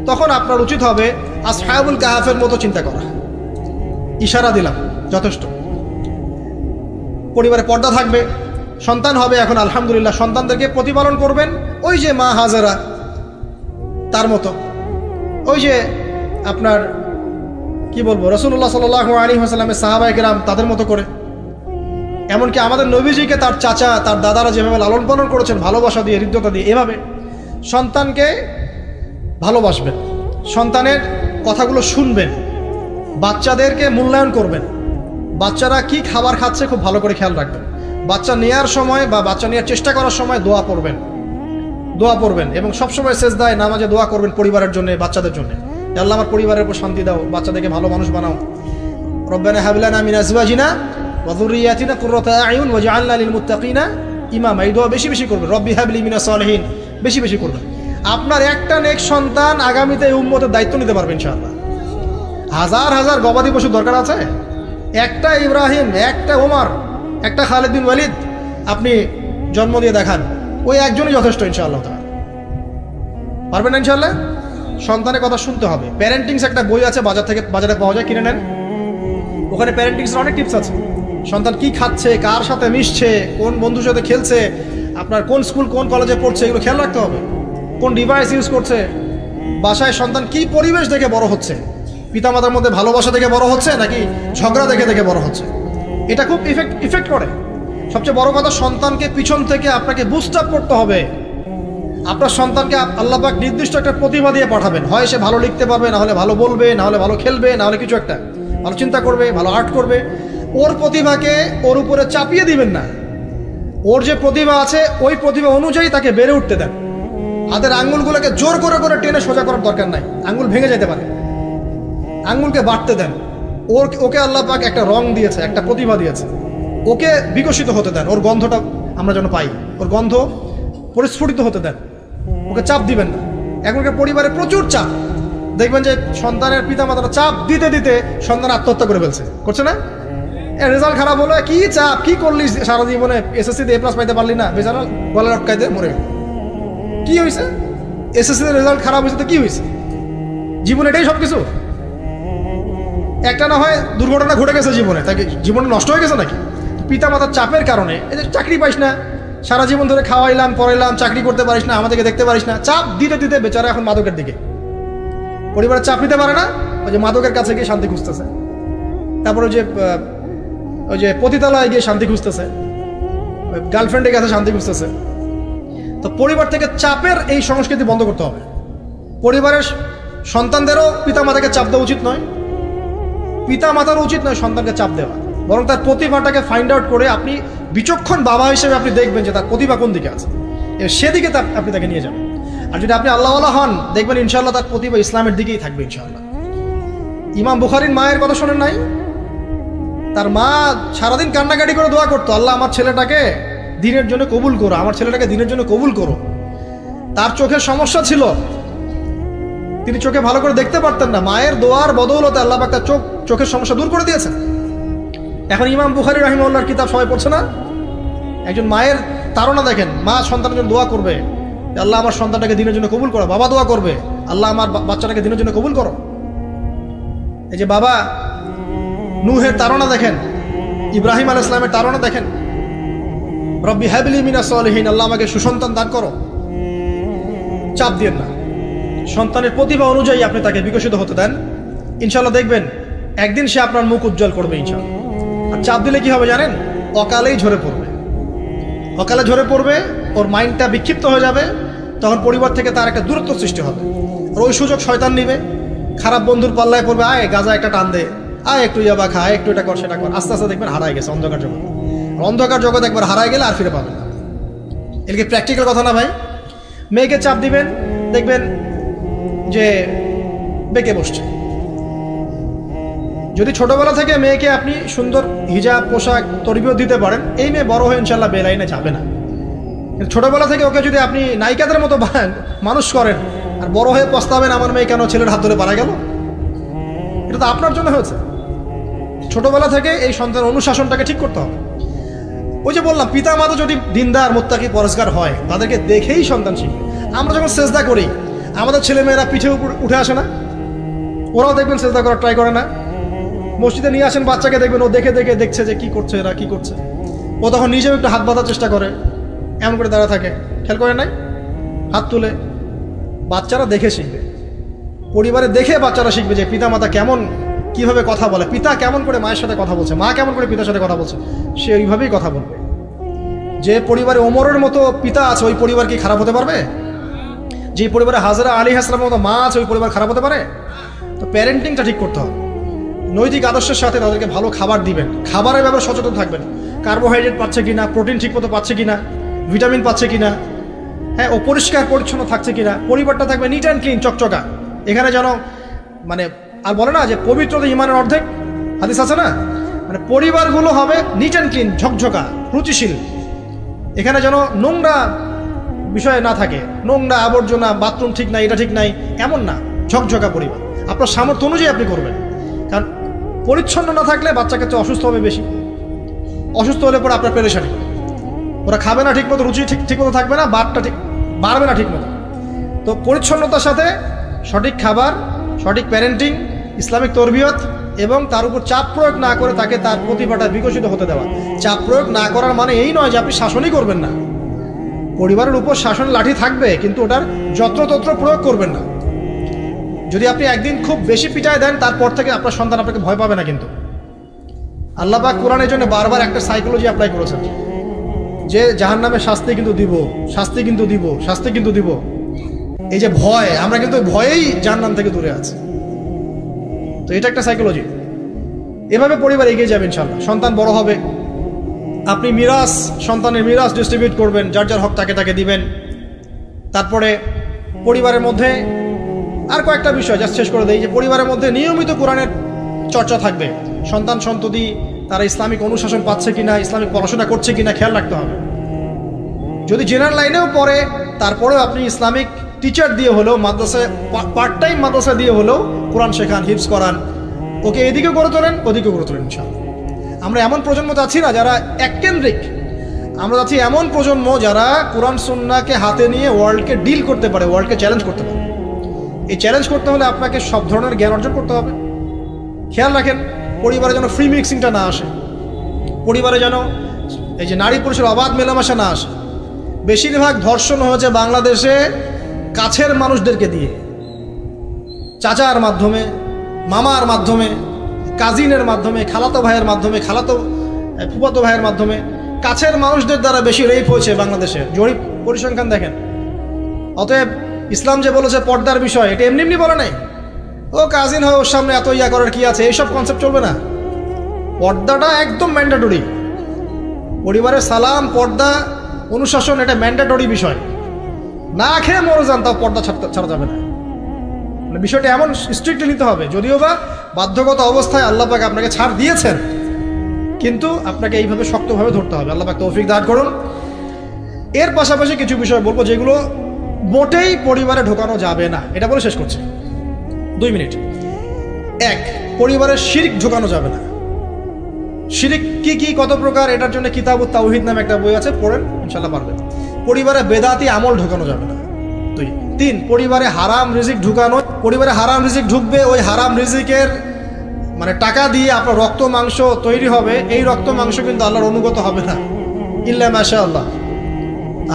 তখন আপনার উচিত হবে আসহাবুল কাহাফের মতো চিন্তা করা। ইশারা দিলাম, যথেষ্ট। পরিবারে পর্দা থাকবে, সন্তান হবে। এখন আলহামদুলিল্লাহ সন্তানদেরকে প্রতিপালন করবেন ওই যে মা হাজেরা তার মতো, ওই যে আপনার কি বলবো, রাসূলুল্লাহ সাল্লাল্লাহু আলাইহি ওয়াসাল্লামের সাহাবায়ে কেরাম তাদের মতো করে। এমনকি আমাদের নবীজিকে তার চাচা, তার দাদারা যেভাবে লালন পালন করেছেন ভালোবাসা দিয়ে, হৃদ্যতা দিয়ে, এভাবে সন্তানকে ভালোবাসবেন, সন্তানের কথাগুলো শুনবেন, বাচ্চাদেরকে মূল্যায়ন করবেন, বাচ্চারা কি খাবার খাচ্ছে খুব ভালো করে খেয়াল রাখবেন। বাচ্চা নেওয়ার সময় বা বাচ্চা নেওয়ার চেষ্টা করার সময় দোয়া পড়বেন এবং সবসময় সেজদায় নামাজে দোয়া করবেন পরিবারের জন্য, বাচ্চাদের জন্য। আল্লাহ আমার পরিবারের উপর শান্তি দাও, বাচ্চাদেরকে ভালো মানুষ বানাও। রব্বানা হাব লানা মিন আজওয়াজিনা ওয়া যুররিয়াতিনা কুররাতা আ'য়ুন ওয়াজআলনা লিল মুত্তাকিনা ইমামা। এই দোয়া বেশি বেশি করবেন। রব্বি হাবলি মিনাস সালিহিন বেশি বেশি করবেন। আপনার একটা নেক সন্তান আগামীতে এই উম্মতের দায়িত্ব নিতে পারবে ইনশাআল্লাহ। হাজার হাজার গবাদি পশুর দরকার আছে? একটা ইব্রাহিম, একটা ওমর, একটা খালিদ বিন ওয়ালিদ আপনি জন্ম দিয়ে দেখান, ওই একজনই যথেষ্ট ইনশাআল্লাহ। পারবেন না ইনশাআল্লাহ? সন্তানের কথা শুনতে হবে। প্যারেন্টিংস একটা বই আছে, বাজারে পাওয়া যায়, কিনে নেন। ওখানে প্যারেন্টিংসের অনেক টিপস আছে। সন্তান কি খাচ্ছে, কার সাথে মিশছে, কোন বন্ধুর সাথে খেলছে, আপনার কোন স্কুল কোন কলেজে পড়ছে, এগুলো খেয়াল রাখতে হবে। কোন ডিভাইস ইউজ করছে, বাসায় সন্তান কি পরিবেশ দেখে বড় হচ্ছে, পিতামাতার মধ্যে ভালোবাসা দেখে বড় হচ্ছে নাকি ঝগড়া দেখে দেখে বড় হচ্ছে, এটা খুব ইফেক্ট করে। সবচেয়ে বড় কথা, সন্তানকে পিছন থেকে আপনাকে বুস্ট আপ করতে হবে। আপনার সন্তানকে আল্লাহ পাক নির্দিষ্ট একটা প্রতিভা দিয়ে পাঠাবেন। হয় সে ভালো লিখতে পারবে, না হলে ভালো বলবে, না হলে ভালো খেলবে, না হলে কিছু একটা ভালো চিন্তা করবে, ভালো আর্ট করবে। ওর প্রতিভাকে ওর উপরে চাপিয়ে দিবেন না। ওর যে প্রতিভা আছে ওই প্রতিভা অনুযায়ী তাকে বেড়ে উঠতে দেন। হাতের আঙ্গুলগুলোকে জোর করে করে টেনে সোজা করার দরকার নাই, আঙ্গুল ভেঙে যেতে পারে। আঙ্গুলকে বাড়তে দেন। ওকে আল্লাহ পাক একটা রং দিয়েছে, একটা প্রতিভা দিয়েছে, ওকে বিকশিত হতে দেন। ওর গন্ধটা আমরা যেন পাই, ওর গন্ধ পরিস্ফুটিত হতে দেন। ওকে চাপ দিবেন না। এখনকার পরিবারে প্রচুর চাপ, দেখবেন যে সন্তানের পিতামাতারা চাপ দিতে দিতে সন্তান আত্মহত্যা করে ফেলছে, করছে না? রেজাল্ট খারাপ হলো, কি চাপ, কি করলি সারা জীবনে, এসএসসিতে এ প্লাস পাইতে পারলি না, বেচারা গলা লটকাইতে মরে গেল। কি হয়েছে? এসএসসিতে রেজাল্ট খারাপ হয়েছে তো কি হয়েছে? জীবনে এটাই সব কিছু? একটা না হয় দুর্ঘটনা ঘটে গেছে জীবনে, তাকে জীবনে নষ্ট হয়ে গেছে নাকি? পিতামাতার চাপের কারণে, এই যে চাকরি পাইস না, সারা জীবন ধরে খাওয়াইলাম পড়াইলাম, চাকরি করতে পারিস না, আমাদেরকে দেখতে পারিস না, চাপ দিতে দিতে বেচারা এখন মাদকের দিকে। পরিবারের চাপ নিতে পারে না, ওই যে মাদকের কাছে গিয়ে শান্তি খুঁজতেছে, তারপরে ওই যে পতিতালয়ে গিয়ে শান্তি খুঁজতেছে, ওই গার্লফ্রেন্ডের কাছে শান্তি খুঁজতেছে। তো পরিবার থেকে চাপের এই সংস্কৃতি বন্ধ করতে হবে। পরিবারের সন্তানদেরও পিতামাতাকে চাপ দেওয়া উচিত নয়, পিতামাতারও উচিত নয় সন্তানকে চাপ দেওয়া। বরং তার প্রতিভাটাকে ফাইন্ড আউট করে আপনি বিচক্ষণ বাবা হিসেবে আপনি দেখবেন যে তার প্রতিভা কোন দিকে আছে, সেদিকে আপনি তাকে নিয়ে যাবেন। আর যদি আপনি আল্লাহওয়ালা হন, দেখবেন ইনশাআল্লাহ তার প্রতিভা ইসলামের দিকেই থাকবে ইনশাআল্লাহ। ইমাম বুখারীর মায়ের কথা শোনেন নাই? তার মা সারাদিন কান্নাকাটি করে দোয়া করতো, আল্লাহ আমার ছেলেটাকে দিনের জন্য কবুল করো, আমার ছেলেটাকে দিনের জন্য কবুল করো। তার চোখের সমস্যা ছিল, তিনি চোখে ভালো করে দেখতে পারতেন না। মায়ের দোয়ার বদৌলতে আল্লাহ পাক তার চোখের সমস্যা দূর করে দিয়েছেন। এখন ইমাম বুখারী রাহিমাহুল্লাহর কিতাব সবাই পড়ছে না? একজন মায়ের তাড়না দেখেন, মা সন্তানের জন্য দোয়া করবে, আল্লাহ আমার সন্তানটাকে দিনের জন্য কবুল করো। বাবা দোয়া করবে, আল্লাহ আমার বাচ্চাটাকে দিনের জন্য কবুল করো। এই যে বাবা নূহের তাড়না দেখেন, ইব্রাহিম আলাইহিস সালামের তাড়না দেখেন, রব্বি হাবলি মিনাস সলিহিন, আল্লাহ আমাকে সুসন্তান দান করো। চাপ দিয়েন না, সন্তানের প্রতিভা অনুযায়ী আপনি তাকে বিকশিত হতে দেন, ইনশাল্লাহ দেখবেন একদিন সে আপনার মুখ উজ্জ্বল করবে ইনশাল্লাহ। আর চাপ দিলে কি হবে জানেন? অকালেই ঝরে পড়বে, অকালে ঝরে পড়বে, ওর মাইন্ডটা বিক্ষিপ্ত হয়ে যাবে, তখন পরিবার থেকে তার একটা দূরত্ব সৃষ্টি হবে। আর ওই সুযোগ শয়তান নিবে, খারাপ বন্ধুর পাল্লায় পড়বে, আয় গাঁজা একটা টান দে, আয় একটু ইয়াবা খা, একটু এটা কর সেটা কর, আস্তে আস্তে দেখবেন হারায় গেছে অন্ধকার জগৎ। অন্ধকার জগৎ একবার হারায় গেলে আর ফিরে পাবেন না। এর কি প্র্যাকটিক্যাল কথা না ভাই? মেয়েকে চাপ দিবেন, দেখবেন যে বেঁকে বসছে। যদি ছোটবেলা থেকে মেয়েকে আপনি সুন্দর হিজাব পোশাক তরবিয়ত দিতে পারেন, এই মেয়ে বড় হয়ে ইনশাল্লাহ বেলাইনে যাবে না। ছোটবেলা থেকে ওকে যদি আপনি নায়িকাদের মতো মানুষ করেন আর বড় হয়ে পস্তাবেন আমার মেয়ে কেন ছেলের হাত ধরে পারা গেল, এটা তো আপনার জন্য হয়েছে। ছোটবেলা থেকে এই সন্তান অনুশাসনটাকে ঠিক করতে হবে। ওই যে বললাম, পিতা মাতা যদি দিনদার মুত্তাকি পরেজগার হয়, তাদেরকে দেখেই সন্তান শিখবে। আমরা যখন সেজদা করি, আমাদের ছেলেমেয়েরা পিঠে উপর উঠে আসে না? ওরাও দেখবেন সেজদা করার ট্রাই করে না? মসজিদে নিয়ে আসেন বাচ্চাকে, দেখবেন ও দেখে দেখে দেখছে যে কি করছে এরা, কি করছে। ও তখন নিজেও একটু হাত বাঁধার চেষ্টা করে, এমন করে দাঁড়া থাকে, খেয়াল করে নাই? হাত তুলে। বাচ্চারা দেখে শিখবে, পরিবারে দেখে বাচ্চারা শিখবে যে পিতা মাতা কেমন, কিভাবে কথা বলে, পিতা কেমন করে মায়ের সাথে কথা বলছে, মা কেমন করে পিতার সাথে কথা বলছে, সে ওইভাবেই কথা বলবে। যে পরিবারে ওমরের মতো পিতা আছে, ওই পরিবার কি খারাপ হতে পারবে? যে পরিবারে হাজরা আলাইহিস সালামের মতো মা আছে, ওই পরিবার খারাপ হতে পারে? তো প্যারেন্টিংটা ঠিক করতে হবে। নৈতিক আদর্শের সাথে তাদেরকে ভালো খাবার দিবেন, খাবারের ব্যাপারে সচেতন থাকবেন। কার্বোহাইড্রেট পাচ্ছে কিনা, প্রোটিন ঠিক মতো পাচ্ছে কিনা, ভিটামিন পাচ্ছে কিনা, হ্যাঁ, ও পরিষ্কার পরিচ্ছন্ন থাকছে কিনা, পরিবারটা থাকবে নিট অ্যান্ড ক্লিন, চকচকা। এখানে যেন মানে আর বলে না যে পবিত্রতা ইমানের অর্ধেক, হাদিস আছে না? মানে পরিবারগুলো হবে নিট অ্যান্ড ক্লিন, ঝকঝকা, রুচিশীল। এখানে যেন নোংরা বিষয় না থাকে, নোংরা আবর্জনা, বাথরুম ঠিক নাই, এটা ঠিক নাই, এমন না, ঝকঝকা পরিবার। আপনার সামর্থ্য অনুযায়ী আপনি করবেন, কারণ পরিচ্ছন্ন না থাকলে বাচ্চা কাছে অসুস্থ হবে বেশি। অসুস্থ হলে পরে আপনার পেরেশানি, ওরা খাবে না ঠিক মতো, রুচি ঠিক মতো থাকবে না, বাতটা ঠিক বাড়বে না ঠিক মতো। তো পরিচ্ছন্নতার সাথে সঠিক খাবার, সঠিক প্যারেন্টিং, ইসলামিক তরবিয়ত এবং তার উপর চাপ প্রয়োগ না করে তাকে তার প্রতিভাটা বিকশিত হতে দেওয়া। চাপ প্রয়োগ না করার মানে এই নয় যে আপনি শাসনই করবেন না। পরিবারের উপর শাসন লাঠি থাকবে, কিন্তু ওটার যত্রতত্র প্রয়োগ করবেন না। যদি আপনি একদিন খুব বেশি পিটায় দেন, তারপর থেকে আপনার সন্তান আপনাকে ভয় পাবে না। কিন্তু আল্লাহ পাক কোরআনের জন্য বারবার একটা সাইকোলজি অ্যাপ্লাই করেছেন যে জাহান্নামে শাস্তি কিন্তু দিব, শাস্তি কিন্তু দিব, শাস্তি কিন্তু দিব। এই যে ভয়, আমরা কিন্তু ভয়েই জাহান্নাম থেকে দূরে আছি। তো এটা একটা সাইকোলজি। এভাবে পরিবার এগিয়ে যাবে ইনশাআল্লাহ। সন্তান বড় হবে, আপনি মিরাস, সন্তানের মিরাস ডিস্ট্রিবিউট করবেন, যার যার হক তাকে তাকে দিবেন। তারপরে পরিবারের মধ্যে আর কয়েকটা বিষয় জাস্ট শেষ করে দেই, যে পরিবারের মধ্যে নিয়মিত কোরআনের চর্চা থাকবে। সন্তান সন্ততি তারা ইসলামিক অনুশাসন পাচ্ছে কিনা, ইসলামিক পড়াশোনা করছে কিনা খেয়াল রাখতে হবে। যদি জেনারেল লাইনেও পড়ে, তারপরেও আপনি ইসলামিক টিচার দিয়ে হলেও, মাদ্রাসায় পার্ট টাইম মাদ্রাসা দিয়ে হলেও কোরআন শেখান, হিফজ করান, ওকে এদিকে করে তোলেন, ওদিকে করে তোলেন ইনশাআল্লাহ। আমরা এমন প্রজন্ম চাচ্ছি না যারা এককেন্দ্রিক, আমরা চাচ্ছি এমন প্রজন্ম যারা কোরআন সুন্নাহকে হাতে নিয়ে ওয়ার্ল্ডকে ডিল করতে পারে, ওয়ার্ল্ডকে চ্যালেঞ্জ করতে পারে। এই চ্যালেঞ্জ করতে হলে আপনাকে সব ধরনের জ্ঞান অর্জন করতে হবে। খেয়াল রাখেন পরিবারে যেন ফ্রি মিক্সিংটা না আসে, পরিবারে যেন এই যে নারী পুরুষের অবাধ মেলামেশা না আসে। বেশিরভাগ ধর্ষণ হয়েছে বাংলাদেশে কাছের মানুষদেরকে দিয়ে, চাচার মাধ্যমে, মামার মাধ্যমে, কাজিনের মাধ্যমে, খালাতো ভাইয়ের মাধ্যমে, ফুফাতো ভাইয়ের মাধ্যমে, কাছের মানুষদের দ্বারা বেশি রেপ হয়েছে বাংলাদেশে। জরিপ পরিসংখ্যান দেখেন। অতএব ইসলাম যে বলেছে পর্দার বিষয়, এটা এমনি এমনি বলে নাই ও কাজিন হয় ওর সামনে এত ইয়া করার কি আছে, এইসব কনসেপ্ট চলবে না। পর্দাটা একদম ম্যান্ডেটরি। পরিবারের সালাম, পর্দা, অনুশাসন, এটা ম্যান্ডেটরি বিষয়। না খেয়ে মরে যান তাও পর্দা ছাড়া যাবে না। মানে বিষয়টা এমন স্ট্রিক্টলি নিতে হবে। যদিও বা বাধ্যগত অবস্থায় আল্লাহ পাক আপনাকে ছাড় দিয়েছেন, কিন্তু আপনাকে এইভাবে শক্তভাবে ধরতে হবে। আল্লাহ পাক তৌফিক দান করুন। এর পাশাপাশি কিছু বিষয় বলবো যেগুলো মোটেই পরিবারে ঢোকানো যাবে না, এটা বলে শেষ করছি 2 মিনিট। 1, পরিবারের শিরক ঢোকানো যাবে না। শিরক কি কি, কত প্রকার, এটার জন্য কিতাবুত তাওহীদ নামে একটা বই আছে, পড়েন ইনশাআল্লাহ পারবেন। পরিবারে বেদাতি আমল ঢোকানো যাবে না। 2, 3, পরিবারে হারাম রিজিক ঢুকানো। পরিবারে হারাম রিজিক ঢুকবে, ওই হারাম রিজিকের মানে টাকা দিয়ে আপনার রক্ত মাংস তৈরি হবে, এই রক্ত মাংস কিন্তু আল্লাহর অনুগত হবে না, ইল্লা মাশাআল্লাহ।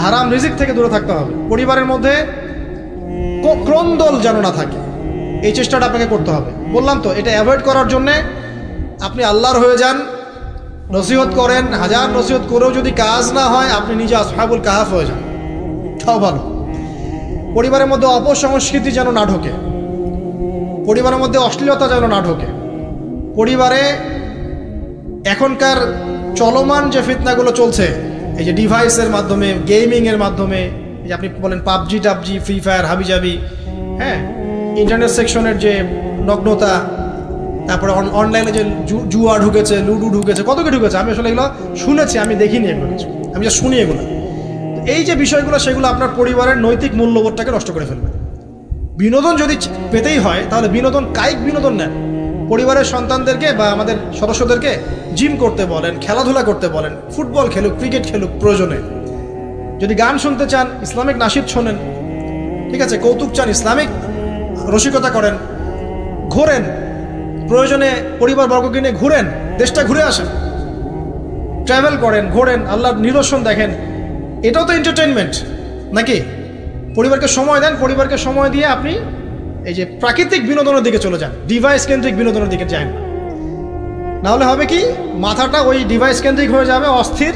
হারাম রিজিক থেকে দূরে থাকতে হবে। পরিবারের মধ্যে ক্রন্দল যেন না থাকে, এই চেষ্টাটা আপনাকে করতে হবে। বললাম তো, এটা অ্যাভয়েড করার জন্যে আপনি আল্লাহর হয়ে যান, নসিহত করেন, হাজার নসিহত করেও যদি কাজ না হয় আপনি নিজে আসহাবুল কাহাফ হয়ে যান, তাও ভালো। পরিবারের মধ্যে অপসংস্কৃতি যেন না ঢোকে, পরিবারের মধ্যে অশ্লীলতা যেন না ঢোকে। পরিবারে এখনকার চলমান যে ফিতনাগুলো চলছে, এই যে ডিভাইসের মাধ্যমে, গেমিংয়ের মাধ্যমে, এই যে আপনি বলেন পাবজি টাবজি, ফ্রি ফায়ার, হাবিজাবি, হ্যাঁ, ইন্টারনেট সেকশনের যে নগ্নতা, তারপরে অনলাইনে যে জুয়া ঢুকেছে, লুডু ঢুকেছে, কত কি ঢুকেছে, আমি আসলে এগুলো শুনেছি, আমি দেখিনি এগুলো কিছু, আমি যা শুনি এগুলো। এই যে বিষয়গুলো, সেগুলো আপনার পরিবারের নৈতিক মূল্যবোধটাকে নষ্ট করে ফেলবে। বিনোদন যদি পেতেই হয় তাহলে বিনোদন, কায়িক বিনোদন নেন। পরিবারের সন্তানদেরকে বা আমাদের সদস্যদেরকে জিম করতে বলেন, খেলাধুলা করতে বলেন, ফুটবল খেলুক, ক্রিকেট খেলুক প্রয়োজনে। যদি গান শুনতে চান, ইসলামিক নাশিদ শোনেন, ঠিক আছে, কৌতুক চান, ইসলামিক রসিকতা করেন, ঘোরেন, প্রয়োজনে পরিবারবর্গকে নিয়ে ঘুরেন, দেশটা ঘুরে আসেন, ট্রাভেল করেন, ঘোরেন, আল্লাহর নিদর্শন দেখেন, এটাও তো এন্টারটেনমেন্ট নাকি? পরিবারকে সময় দেন, পরিবারকে সময় দিয়ে আপনি এই যে প্রাকৃতিক বিনোদনের দিকে চলে যান, ডিভাইস কেন্দ্রিক বিনোদনের দিকে যান। নাহলে হবে কি, মাথাটা ওই ডিভাইস কেন্দ্রিক হয়ে যাবে, অস্থির,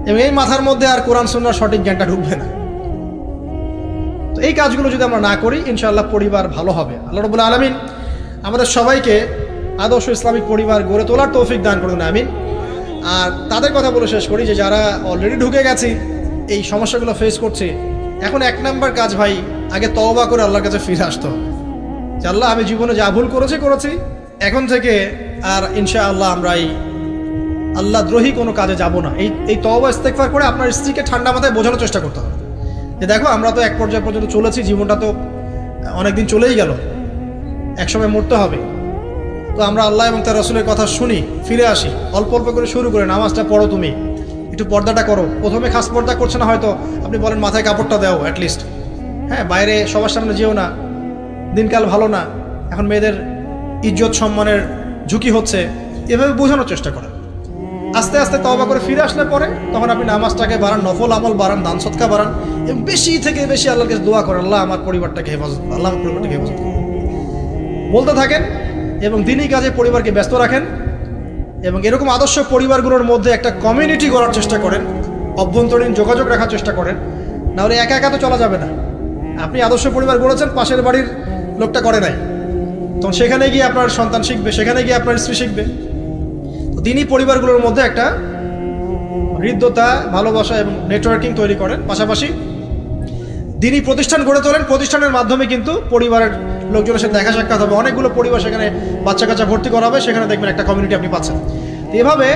এবং এই মাথার মধ্যে আর কোরআন সুন্নাহর সঠিক জ্ঞানটা ঢুকবে না। তো এই কাজগুলো যদি আমরা না করি, ইনশাআল্লাহ পরিবার ভালো হবে। আল্লাহ রাব্বুল আলামিন আমাদের সবাইকে আদর্শ ইসলামিক পরিবার গড়ে তোলার তৌফিক দান করুন, আমিন। আর তাদের কথা বলে শেষ করি যে যারা অলরেডি ঢুকে গেছে, এই সমস্যাগুলো ফেস করছে, এখন এক নাম্বার কাজ ভাই, আগে তওবা করে আল্লাহর কাছে ফিরে আসতে হবে যে আল্লাহ, আমি জীবনে যা ভুল করেছি, এখন থেকে আর ইনশাআল্লাহ আমরা এই আল্লাহ দ্রোহী কোনো কাজে যাব না। এই তওবা ইস্তেগফার করে আপনার স্ত্রীকে ঠান্ডা মাথায় বোঝানোর চেষ্টা করতে হবে যে দেখো, আমরা তো এক পর্যায় পর্যন্ত চলেছি, জীবনটা তো অনেকদিন চলেই গেল, একসময় মরতে হবে। তো আমরা আল্লাহ এবং তার রাসূলের কথা শুনি, ফিরে আসি, অল্প অল্প করে শুরু করে নামাজটা পড়ো, তুমি একটু পর্দাটা করো। প্রথমে খাস পর্দা করছে না হয়তো, আপনি বলেন মাথায় কাপড়টা দাও অ্যাটলিস্ট, হ্যাঁ, বাইরে সবার সামনে যেও না, দিনকাল ভালো না, এখন মেয়েদের ইজ্জত সম্মানের ঝুঁকি হচ্ছে, এভাবে বোঝানোর চেষ্টা করেন। আস্তে আস্তে তওবা করে ফিরে আসলে পরে তখন আপনি নামাজটাকে বাড়ান, নফল আমল বাড়ান, দান সদকা বাড়ান, এবং বেশি থেকে বেশি আল্লাহর কাছে দোয়া করেন, আল্লাহ আমার পরিবারটাকে হেফাজত করুন, আল্লাহ আমার পরিবারটাকে হেফাজত করুন, বলতে থাকেন। এবং দিনই কাজে পরিবারকে ব্যস্ত রাখেন, এবং এরকম আদর্শ পরিবারগুলোর মধ্যে একটা কমিউনিটি গড়ার চেষ্টা করেন, অভ্যন্তরীণ যোগাযোগ রাখার চেষ্টা করেন। নাহলে একা একা তো চলা যাবে না। আপনি আদর্শ পরিবার গড়েছেন, পাশের বাড়ির লোকটা করে নাই, তখন সেখানে গিয়ে আপনার সন্তান শিখবে, সেখানে গিয়ে আপনার স্ত্রী শিখবে। তো দিনই পরিবারগুলোর মধ্যে একটা হৃদ্যতা, ভালোবাসা এবং নেটওয়ার্কিং তৈরি করেন। পাশাপাশি দিনই প্রতিষ্ঠান গড়ে তোলেন, প্রতিষ্ঠানের মাধ্যমে কিন্তু পরিবারের লোকজনের সাথে দেখা সাক্ষাৎ হবে, অনেকগুলো পরিবার সেখানে বাচ্চা কাচ্চা ভর্তি করা হবে, সেখানে দেখবেন একটা কমিউনিটি আপনি পাচ্ছেন। তো এভাবে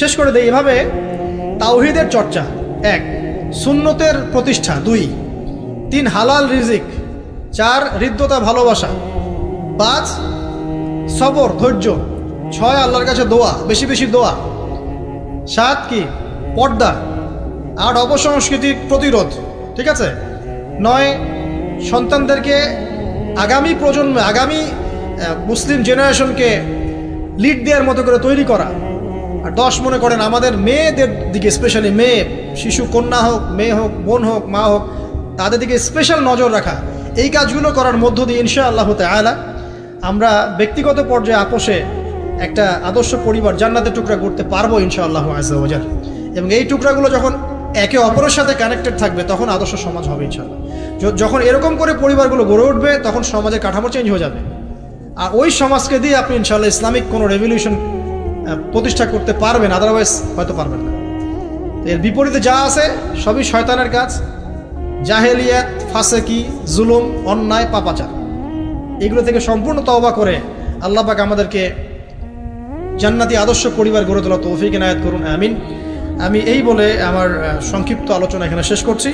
শেষ করে দেয়, এভাবে তাওহীদের চর্চা 1, সুন্নতের প্রতিষ্ঠা 2, 3 হালাল রিজিক, 4 হৃদ্যতা ভালোবাসা, 5 সবর ধৈর্য, 6 আল্লাহর কাছে দোয়া, বেশি বেশি দোয়া, 7 কি পর্দা, 8 অপসংস্কৃতি প্রতিরোধ, ঠিক আছে, 9 সন্তানদেরকে আগামী প্রজন্মে, আগামী মুসলিম জেনারেশনকে লিড দেওয়ার মতো করে তৈরি করা। আর 10 মনে করেন আমাদের মেয়েদের দিকে, স্পেশালি মেয়ে, শিশু, কন্যা হোক, মেয়ে হোক, বোন হোক, মা হোক, তাদের দিকে স্পেশাল নজর রাখা। এই কাজগুলো করার মধ্য দিয়ে ইনশাআল্লাহ তাআলা আমরা ব্যক্তিগত পর্যায়ে আপোষে একটা আদর্শ পরিবার, জান্নাতের টুকরা করতে পারবো ইনশাআল্লাহ আযজা ওয়া জাল। এবং এই টুকরাগুলো যখন একে অপরের সাথে কানেক্টেড থাকবে, তখন আদর্শ সমাজ হবে ইনশাআল্লাহ। যখন এরকম করে পরিবারগুলো গড়ে উঠবে, তখন সমাজের কাঠামো চেঞ্জ হয়ে যাবে। আর ওই সমাজকে দিয়ে আপনি ইনশাআল্লাহ ইসলামিক কোনো রেভলিউশন প্রতিষ্ঠা করতে পারবেন, আদারওয়াইজ হয়তো পারবেন না। এর বিপরীতে যা আছে সবই শয়তানের কাজ, জাহেলিয়াত, ফাসেকি, জুলুম, অন্যায়, পাপাচার। এগুলো থেকে সম্পূর্ণ তওবা করে আল্লাহ পাক আমাদেরকে জান্নাতি আদর্শ পরিবার গড়ে তোলা তৌফিক এনায়েত করুন, আমিন। আমি এই বলে আমার সংক্ষিপ্ত আলোচনা এখানে শেষ করছি।